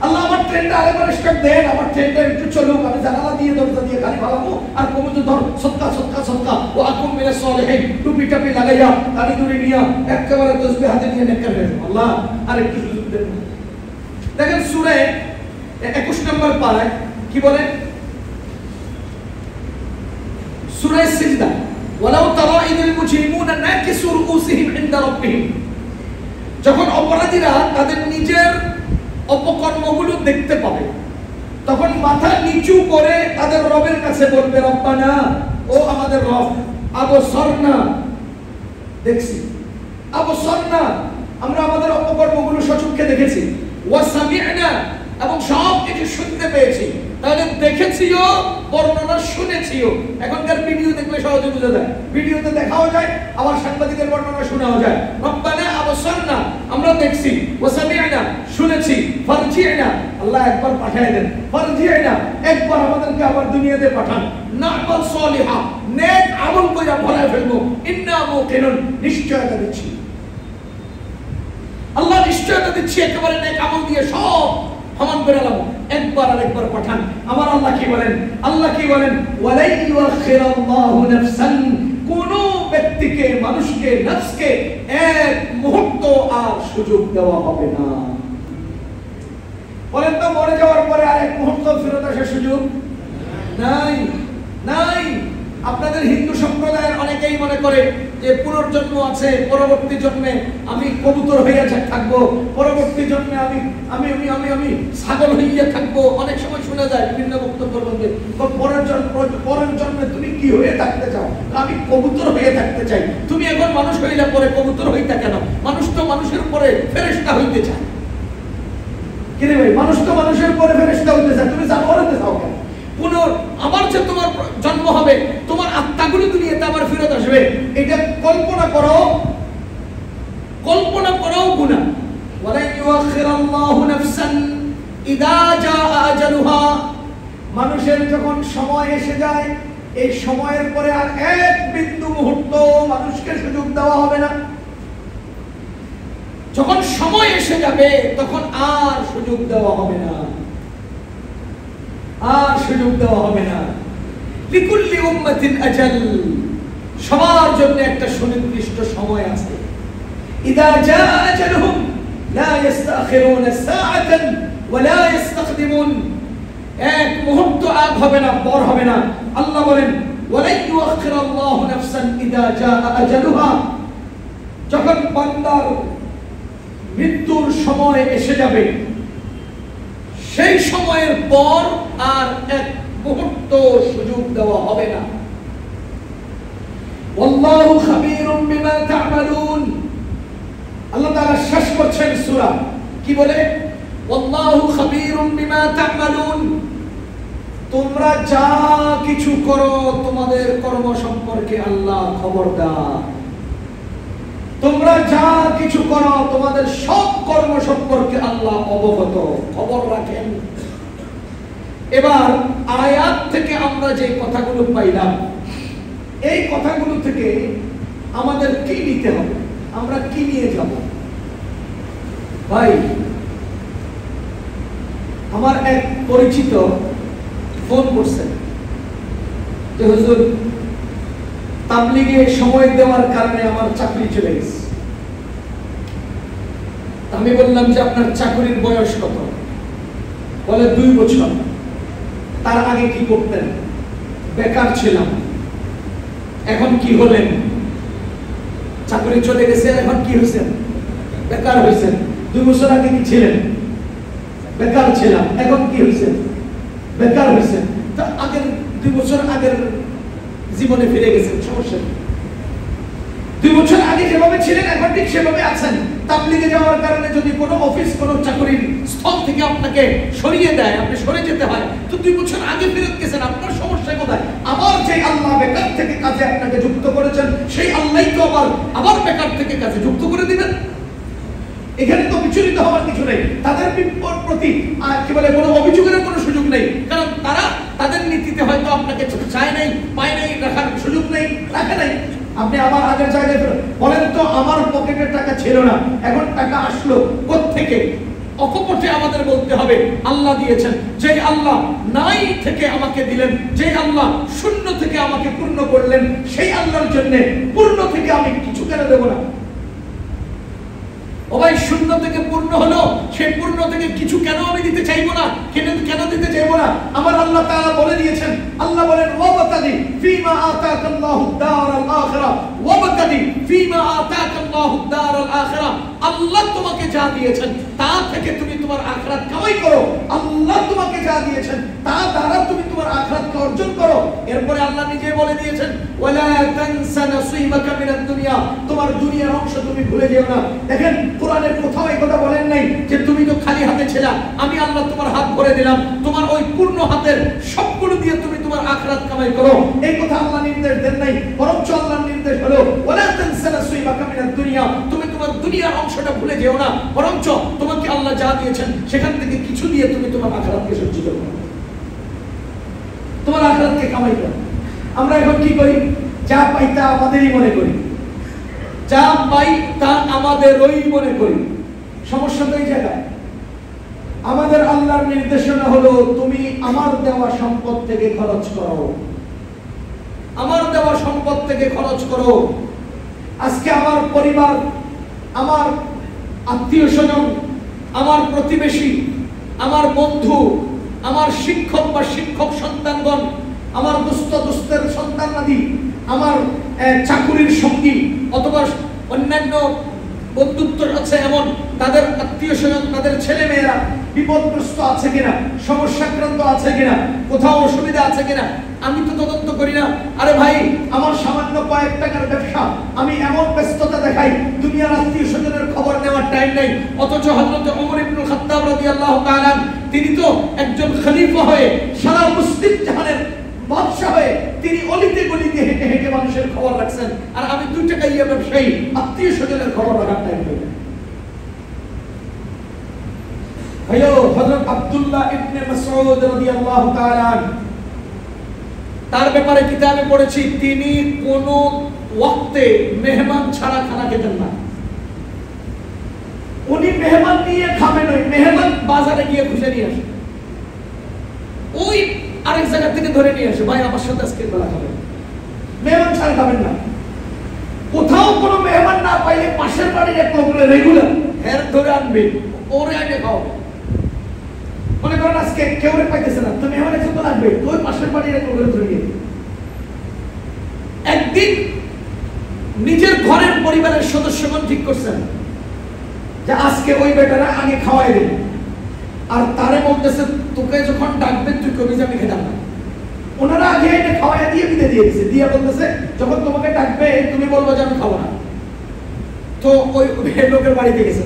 আল্লাহ আমার ট্রেনটা আরেকবার স্টার্ট দেন, আমার ট্রেনটা একটু চলুক, আমি জানালা দিয়ে দরজা দিয়ে গাড়ি ফালাবো আর কমতে ধর সদকা ও আকুম মিনাস সালিহিন, টুপি টাপি লাগাইয়া দাড়ি দুড়ি নিয়া একেবারে তাসবিহ হাতে নিয়ে নেককার হয়ে যাবো। আল্লাহ আর একটু সুযোগ দেন। দেখেন সূরা 21 নম্বর পারায় কি বলে? সূরা সিজদা, ওয়ালাউ তারা ইদিল মুজরিমুনা নাকিসু রুউসিহিম ইনদা রাব্বিহিম, যখন অপরাধীরা তাদের নিজের অপকর্মগুলো দেখতে পাবে, তখন মাথা নিচু করে তাদের রবের কাছে বলবে রব্বানা, ও আমাদের রব, আবসরনা, দেখছি, আবসরনা, আমরা আমাদের অপকর্মগুলো সচক্ষে দেখেছি, ওয়া সামি'না, এবং সব কিছু শুনতে পেয়েছি। তাহলে দেখেছিও, বর্ণনা শুনেছিও। এখনকার ভিডিও দেখলে সহজে বোঝা যায়, ভিডিওতে দেখাও যায়, আবার সাংবাদিকের বর্ণনা শোনাও যায়। রব্বানা আবসরনা, আমরা দেখছি, ওয়া সামি'না, শুনেছি, ফারজি'না, আল্লাহ একবার পাঠিয়ে দেন, ফারজি'না, একবার আমাদেরকে আবার দুনিয়াতে পাঠান, না'মাল সালিহা, নেক আমল কইরা ভরায় ফেলবো, ইন্না মুকিনুন, নিশ্চয়তা দিচ্ছি, আল্লাহ নিশ্চয়তা দিচ্ছি, একেবারে নেক আমল দিয়ে সব সমান করে আলাম, একবার আর একবার পাঠান। আমার আল্লাহ কি বলেন? আল্লাহ কি বলেন? ওয়ালাই ইউআখিরুল্লাহু নাফসান, কোন ব্যক্তিকে, মানুষকে, নফসকে এক মুহূর্ত আর সুযোগ দেওয়া হবে না। বলেন তো, মরে যাওয়ার পরে আর এক মুহূর্ত ফেরত আসার সুযোগ নাই, নাই। আপনাদের হিন্দু সম্প্রদায়ের অনেকেই মনে করে যে পুনর্জন্ম আছে, পরবর্তী জন্মে আমি কবুতর হইয়া থাকবো, পরবর্তী জন্মে আমি আমি আমি আমি আমি ছাগল হইয়া থাকবো। অনেক সময় শোনা যায় বিভিন্ন বক্তব্যের মধ্যে, পরের জন্মে তুমি কি হয়ে থাকতে চাও? আমি কবুতর হয়ে থাকতে চাই। তুমি এখন মানুষ হইলে পরে কবুতর হইতা কেন? মানুষ তো মানুষের পরে ফেরেশতা হইতে চায়। কিরে ভাই, মানুষ তো মানুষের পরে ফেরেশতা হইতে চায়, তুমি জানোয়ার হতে চাও কেন? আবার যে তোমার জন্ম হবে, তোমার আত্মাগুলো দুনিয়াতে আবার ফেরত আসবে, এটা কল্পনা করো, কল্পনা করো গুনাহ। ওয়ালা ইউআখিরুল্লাহু নাফসান ইদা জাআ আজালুহা, মানুষের যখন সময় এসে যায়, এই সময়ের পরে আর এক বিন্দু মুহূর্ত মানুষকে সুযোগ দেওয়া হবে না। যখন সময় এসে যাবে তখন আর সুযোগ দেওয়া হবে না, আর সুযোগ দেওয়া হবে না। লিকুল্লি উম্মাতিন আজাল, সবার জন্য একটা সুনির্দিষ্ট সময় আছে। ইদা জাআ আজালুহুম লা ইস্তাখিরুনা সাআতান ওয়া লা ইস্তাকদিমুন, এক মুহূর্ত আগ হবে না, পর হবে না। আল্লাহ বলেন ওয়ালা ইউআখিরুল্লাহু নাফসান ইদা জাআ আজালুহা, যখন বান্দার মৃত্যুর সময় এসে যাবে, সেই সময়ের পর আর এক মুহূর্ত সুযোগ দেওয়া হবে না। ওয়াল্লাহু খাবীরুম বিমা তা'মালুন, আল্লাহ তাআলা শেষ করছেন সূরা কি বলে? ওয়াল্লাহু খাবীরুম বিমা তা'মালুন, তোমরা যা কিছু করো তোমাদের কর্ম সম্পর্কে আল্লাহ খবরদার। তোমরা যা কিছু করো তোমাদের সব কর্ম সম্পর্কে আল্লাহ অবগত, খবর রাখেন। এবার আয়াত থেকে আমরা যে কথাগুলো পাইলাম, এই কথাগুলো থেকে আমাদের কি নিতে হবে, আমরা কি নিয়ে যাব? ভাই, আমার এক পরিচিত ফোন করছেন যে হুজুর, তাবলীগে সময় দেওয়ার কারণে আমার চাকরি চলে গেছে। আমি বললাম যে আপনার চাকরির বয়স কত? বলে 2 বছর। তার আগে কি করতেন? বেকার ছিলাম। এখন কি হলেন? চাকরি চলে গেছে, এখন কি হয়েছেন? বেকার হয়েছেন। 2 বছর আগে কি ছিলেন? বেকার ছিলাম। এখন কি হয়েছে? বেকার হয়েছেন। তো আগের 2 বছর আগের জীবনে ফিরে গেছেন, সমস্যা নেই। 2 বছর আগে যেভাবে ছিলেন এখন ঠিক সেভাবে আছেন। তাবলীগে যাওয়ার কারণে যদি কোনো অফিস, কোনো চাকরির স্থল থেকে আপনাকে সরিয়ে দেয়, আপনি সরে যেতে হয়, তো 2 বছর আগে ফেরত গেছেন, আপনার সমস্যা কোথায়? আবার যে আল্লাহ বেকার থেকে কাজে আপনাকে যুক্ত করেছেন, সেই আল্লাহই তো আবার বেকার থেকে কাজে যুক্ত করে দিবেন। এখানে তো বিচলিত হওয়ার কিছু নেই। তাদের প্রতি কি বলে কোনো অভিযোগের কোনো সুযোগ নেই, কারণ তারা তাদের নীতিতে হয়তো আপনাকে চায় নাই, পায় নাই, রাখার সুযোগ নেই, রাখে নাই। আপনি আবার আগের জায়গায় বলেন তো, আমার পকেটে টাকা ছিল না, এখন টাকা আসলো কোত্থেকে? অকপটে আমাদের বলতে হবে আল্লাহ দিয়েছেন। যে আল্লাহ নাই থেকে আমাকে দিলেন, যে আল্লাহ শূন্য থেকে আমাকে পূর্ণ করলেন, সেই আল্লাহর জন্য পূর্ণ থেকে আমি কিছু কেন দেব না? ও ভাই, শূন্য থেকে পূর্ণ হলো, সেই পূর্ণ থেকে কিছু কেন আমি দিতে চাইবো না? কেন দিতে চাইবো না? আমার আল্লাহ তাআলা বলে দিয়েছেন। আল্লাহ বলেন, ওয়াবতাগি ফীমা আতাকাল্লাহু দারাল আখিরা, ওয়াবতাগি ফীমা আতাকাল্লাহু দারাল আখিরা। আল্লাহ তোমাকে যা দিয়েছেন তা থেকে তুমি তোমার আখিরাত কামাই করো। আল্লাহ তোমাকে যা দিয়েছেন তা দ্বারা তুমি তোমার আখিরাতকে অর্জন করো। এরপরে আল্লাহ নিজে বলে দিয়েছেন, ওয়ালা তানসা নাসীবাকা মিনাদ দুনিয়া, তোমার দুনিয়ার অংশ তুমি ভুলে যেও না। দেখেন, কোরআনের কোথাও এই কথা বলেন নাই যে তুমি তো খালি হাতে ছিলা, আমি আল্লাহ তোমার হাত ভরে দিলাম, তোমার ওই পূর্ণ হাতের সবগুলো দিয়ে তুমি তোমার আখিরাত কামাই করো। এই কথা আল্লাহ নির্দেশ দেন নাই, বরঞ্চ আল্লাহর নির্দেশ হলো, ওয়ালা তানসা নাসীবাকা মিনাদ দুনিয়া, তুমি তোমার দুনিয়ার অংশটা ভুলে যেও না, বরঞ্চ তোমাকে আল্লাহ যা দিয়েছেন সেখান থেকে কিছু দিয়ে তুমি তোমার আখিরাতকে সজ্জিত করো, তোমার আখিরাতকে কামাই করো। আমরা এখন কি করি? যা পাই তা আমাদেরই মনে করি, যা পাই তা আমাদেরই মনে করি। সমস্যা তো এই জায়গায়। আমাদের আল্লাহর নির্দেশনা হলো, তুমি আমার দেওয়া সম্পদ থেকে খরচ করো, আমার দেওয়া সম্পদ থেকে খরচ করো। আজকে আমার পরিবার, আমার আত্মীয় স্বজন, আমার প্রতিবেশী, আমার বন্ধু, আমার শিক্ষক বা শিক্ষক সন্তানগণ, আমার দুস্থের সন্তানাদি, আমার চাকুরির সঙ্গী অথবা অন্যান্য বন্ধুত্ব আছে এমন, তাদের আত্মীয় স্বজন, তাদের ছেলে মেয়েরা বিপদগ্রস্ত আছে কিনা, সমস্যাক্রান্ত আছে কিনা, কোথাও অসুবিধা আছে কিনা, আমি তো তদন্ত করি না। আরে ভাই, আমার সামান্য কয়েক টাকার ব্যবসা, আমি এমন ব্যস্ততা দেখাই, দুনিয়ার আত্মীয় স্বজনের খবর নেওয়ার টাইম নেই। অথচ হযরত ওমর ইবনুল খাত্তাব রাদিয়াল্লাহু তাআলা, তিনি তো একজন খলিফা হয়ে, সারা মুসলিম জাহানের বাদশা হয়ে, তিনি অলিতে গলিতে হেঁটে হেঁটে মানুষের খবর রাখছেন। আর আমি 2 টাকাইয়া ব্যবসায়ী, আত্মীয় স্বজনের খবর রাখার টাইম নেই। ভাইও, হযরত আব্দুল্লাহ ইবনে মাসউদ রাদিয়াল্লাহু তাআলা, তার ব্যাপারে কিতাবে পড়েছি, তিনি কোন ওয়াক্তে মেহমান ছাড়া খানা খেতেন না। উনি মেহমান নিয়ে খাবেন, ওই মেহমান বাজারে গিয়ে খুঁজে নিয়ে আসে, ওই আরেক জায়গা থেকে ধরে নিয়ে আসে, ভাই আমার সাথে আজকে বেলা খাবেন, মেহমান ছাড়া খাবেন না। কোথাও কোনো মেহমান না পাইলে পাশের বাড়ির এক লোক রেগুলার হের ধরে আনবে, ওরে আগে খাওয়াবে। মনে করেন আজকে কেউ পাইতেছে না, তো মেহমান একজন তো লাগবে, ওই পাশের বাড়ির এক লোকের ধরে নিয়ে। একদিন নিজের ঘরের পরিবারের সদস্যগণ ঠিক করছেন যে আজকে ওই বেটারা আগে খাওয়াই দেবে, আর তারে বলতেছে, তোকে যখন ডাকবে তুই কবি যে আমি খেতাম না। ওনারা আগে এনে খাওয়াই দিয়ে বিদে দিয়ে দিছে, দিয়ে বলতেছে যখন তোমাকে ডাকবে তুমি বলবো যে আমি খাবো না। তো ওই লোকের বাড়িতে গেছে,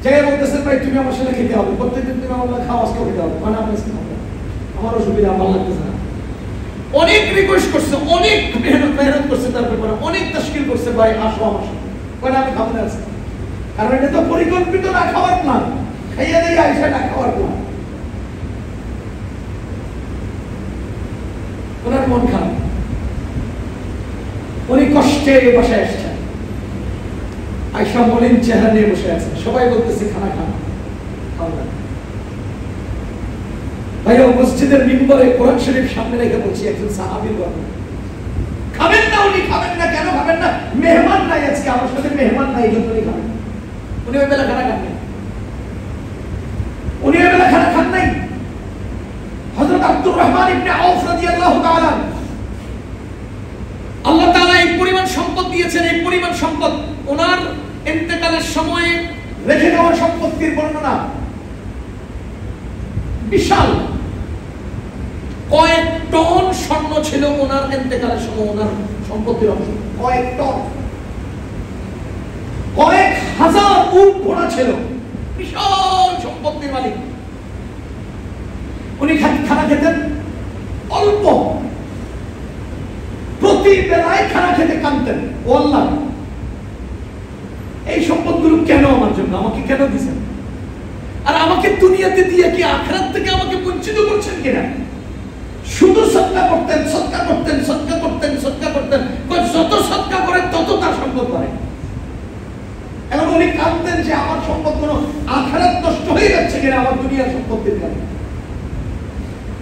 যাই বলতেছে, ভাই তুমি আমার সাথে খেতে হবে, প্রত্যেকদিন তুমি আমার খাওয়া আজকে খেতে হবে, মানে আপনি খাবো। আমার অসুবিধা, ভালো লাগতেছে না। অনেক রিকোয়েস্ট করছে, অনেক মেহনত করছে, তার ব্যাপারে অনেক তাশকিল করছে, ভাই আসো আমার সাথে, বলে আমি খাবো না আজকে। কারণ এটা তো পরিকল্পিত না খাওয়ার না, খাইয়া দিয়ে আইসা না খাওয়ার না। ওনার মন খারাপ, উনি কষ্টে বাসায় আসছেন, আয়সা মলিন চেহারা নিয়ে বসে আছেন, সবাই বলতেছে খানা খান, খাওয়া না। ভাইয়া মসজিদের মিম্বরে কোরআন শরীফ সামনে রেখে বলছি, একজন সাহাবীর বর্ণনা, খাবেন না উনি, খাবেন না কেন খাবেন না? মেহমান নাই আজকে আমার সাথে, মেহমান নাই এই জন্য উনি খাবেন। উনি ওই বেলা খানা খান নাই, উনি ওই বেলা খানা খান নাই। হযরত আব্দুর রহমান ইবনে আউফ রাদিয়াল্লাহু তাআলা, আল্লাহ তাআলা এই পরিমাণ সম্পদ দিয়েছেন, এই পরিমাণ সম্পদ ওনার ইন্তেকালের সময়ে রেখে দেওয়া সম্পত্তির বর্ণনা বিশাল। কয়েক টন স্বর্ণ ছিল ওনার ইন্তেকালের সময়, ওনার সম্পত্তির অংশ কয়েক টন, কয়েক হাজার উট ঘোড়া ছিল, বিশাল সম্পত্তির মালিক। উনি খানা খেতেন অল্প, প্রতি বেলায় খানা খেতে কাঁদতেন, ও আল্লাহ এই সম্পদগুলো কেন আমার জন্য, আমাকে কেন দিয়েছেন? আর আমাকে দুনিয়াতে দিয়ে কি আখিরাত থেকে আমাকে বঞ্চিত করছেন কিনা? শুধু সদকা করতেন, সদকা করতেন, সদকা করতেন, সদকা করতেন, যত সদকা করেন তত তার সম্পদ বাড়ে। এখন উনি কাঁদতেন যে আমার সম্পদ কোনো আখিরাত নষ্ট হয়ে যাচ্ছে কিনা আমার দুনিয়ার সম্পত্তির কারণে।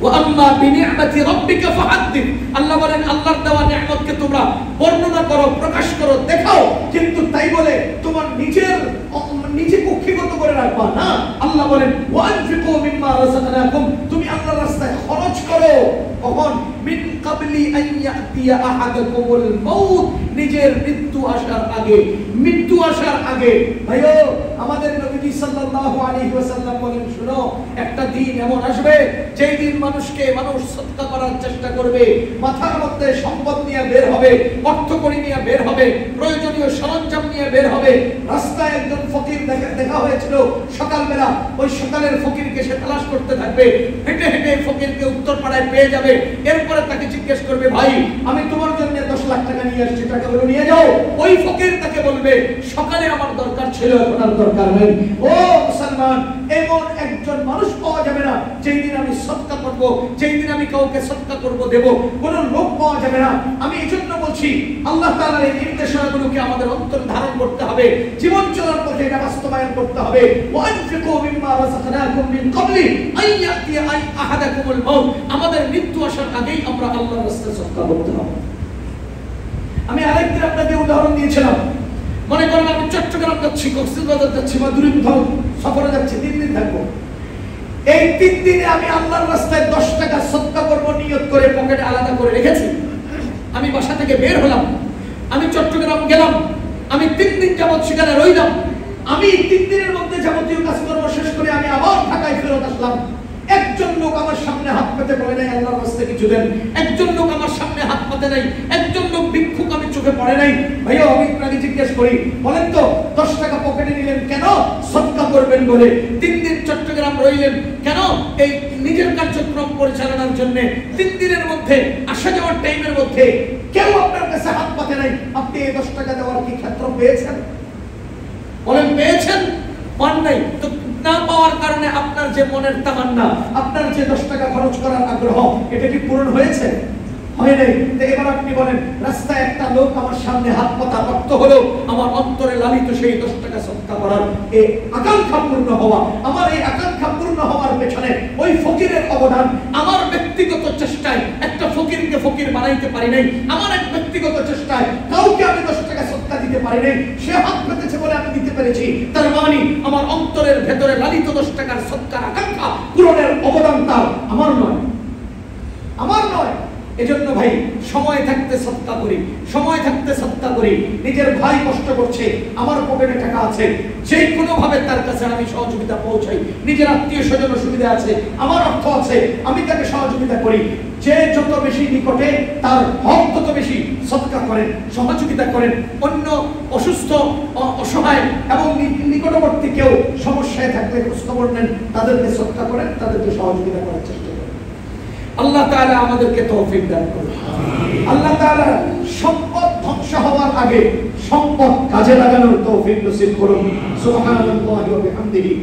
ওয়াম্মা বিনিআমাতি রাব্বিকা ফাহাদ্দিস, আল্লাহ বলেন আল্লাহর দেওয়া নিয়ামতকে তোমরা বর্ণনা করো, প্রকাশ করো, দেখাও, কিন্তু তাই বলে তোমার নিজে কুক্ষিগত করে রাখবা না। আল্লাহ বলেন ওয়ানফিকু মিম্মা রাযাকনাকুম, তুমি আল্লাহর রাস্তায় খরচ করো। কখন? মিন ক্বাবলি আন ইয়াতিয়া আহাদাকুমুল মাউত, নিজের মৃত্যু আসার আগে, মৃত্যু আসার আগে। ভাইও আমাদের নবীজি সাল্লাল্লাহু আলাইহি ওয়াসাল্লাম বলেন, শুনো একটা দিন এমন আসবে যেই দিন মানুষ সদকা করার চেষ্টা করবে, মাথার মধ্যে সম্পদ নিয়ে বের হবে, অর্থকড়ি নিয়ে বের হবে, প্রয়োজনীয় সরঞ্জাম নিয়ে বের হবে। রাস্তায় একজন ফকির দেখা হয়েছিল সকালবেলা, ওই সকালের ফকিরকে সে তালাশ করতে থাকবে, হেঁটে হেঁটে ফকিরকে উত্তরপাড়ায় পেয়ে যাবে। এরপরে তাকে জিজ্ঞেস করবে, ভাই আমি তোমার জন্য 10 লাখ টাকা নিয়ে আসছি, টাকাগুলো নিয়ে যাও। ওই ফকির তাকে বলবে, সকালে আমার দরকার ছিল, এখন আর দরকার নেই। ও মুসলমান, এমন একজন মানুষ পাওয়া যাবে না যেই দিন আমি সদকা করব, যেই দিন আমি কাউকে সদকা করব, দেব, কোন লোক পাওয়া যাবে না। আমি এজন্য বলছি আল্লাহ তাআলার এই নির্দেশনাগুলোকে আমাদের অন্তরে ধারণ করতে হবে, জীবন চলার পথে এটা বাস্তবায়ন করতে হবে। ওয়ানফিকু মিম্মা রাযাকনাকুম মিন ক্বাবলি আন ইয়াতিয়া আহাদাকুমুল মাউত, আমাদের মৃত্যু আসার আগেই আমরা আল্লাহর রাস্তায় সদকা করতে হবে। আমি আরেকদিন আপনাকে উদাহরণ দিয়েছিলাম, মনে করেন আমি চট্টগ্রাম যাচ্ছি, কক্সবাজার যাচ্ছি, বা দূরে কোথাও সফরে যাচ্ছি, 3 দিন থাকবো। এই 3 দিনে আমি আল্লাহর রাস্তায় 10 টাকা সদকা করব নিয়ত করে পকেটে আলাদা করে রেখেছি। আমি বাসা থেকে বের হলাম, আমি চট্টগ্রাম গেলাম, আমি 3 দিন যাবত সেখানে রইলাম। আমি 3 দিনের মধ্যে যাবতীয় কাজকর্ম শেষ করে আমি আবার ঢাকায় ফেরত আসলাম। একজন লোক আমার সামনে হাত পেতে বলে নাই আল্লাহর রাস্তায় কিছু দেন, একজন লোক আমার সামনে হাত পাতে নাই, একজন লোক ভিক্ষুক আমি চোখে পড়ে নাই। ভাইয়া আমি আপনাকে জিজ্ঞেস করি, বলেন তো 10 টাকা পকেটে নিলেন কেন? সদকা করবেন বলে। 3 দিন চট্টগ্রাম রইলেন কেন? এই নিজের কার্যক্রম পরিচালনার জন্য। 3 দিনের মধ্যে আসা যাওয়ার টাইমের মধ্যে কেউ আপনার কাছে হাত পাতে নাই। আপনি এই 10 টাকা দেওয়ার কি ক্ষেত্র পেয়েছেন? বলেন পেয়েছেন? পান নাই। তো না পাওয়ার কারণে আপনার যে মনের তামান্না, আপনার যে 10 টাকা খরচ করার আগ্রহ, এটা কি পূরণ হয়েছে? হয় নাই। তো এবার আপনি বলেন, রাস্তায় একটা লোক আমার সামনে হাত পাতা রক্ত হলো, আমার অন্তরে লালিত সেই 10 টাকা সদকা করার এই আকাঙ্ক্ষা পূর্ণ হওয়া, আমার এই আকাঙ্ক্ষা পূর্ণ হওয়ার পেছনে ওই ফকিরের অবদান। আমার ব্যক্তিগত চেষ্টায় একটা ফকিরকে ফকির বানাইতে পারি নাই, আমার এক ব্যক্তিগত চেষ্টায় কাউকে আমি 10 টাকা সদকা দিতে পারি নাই, সে হাত পেতেছে বলে আমি দিতে পেরেছি। তার মানে আমার অন্তরের ভেতরে লালিত 10 টাকার সদকার আকাঙ্ক্ষা পূরণের অবদান তার, আমার নয়, আমার নয়। এজন্য ভাই সময় থাকতে সদকা করি, সময় থাকতে সদকা করি। নিজের ভাই কষ্ট করছে, আমার পকেটে টাকা আছে, যে কোনো ভাবে তার কাছে আমি সহযোগিতা পৌঁছাই। নিজের আত্মীয় স্বজন সুবিধা আছে, আমার অর্থ আছে, আমি তাকে সহযোগিতা করি। যে যত বেশি নিকটে তার হক তত বেশি সদকা করেন, সহযোগিতা করেন। অন্য অসুস্থ, অসহায় এবং নিকটবর্তী কেউ সমস্যায় থাকলে খোঁজখবর নেন, তাদেরকে সদকা করেন, তাদেরকে সহযোগিতা করার চেষ্টা করেন। আল্লাহ তাআলা আমাদেরকে তৌফিক দান করুন। আল্লাহ তাআলা সম্পদ ধ্বংস হওয়ার আগে সম্পদ কাজে লাগানোর তৌফিক নসিব করুন। সুবহানাল্লাহি ওয়া বিহামদিহি।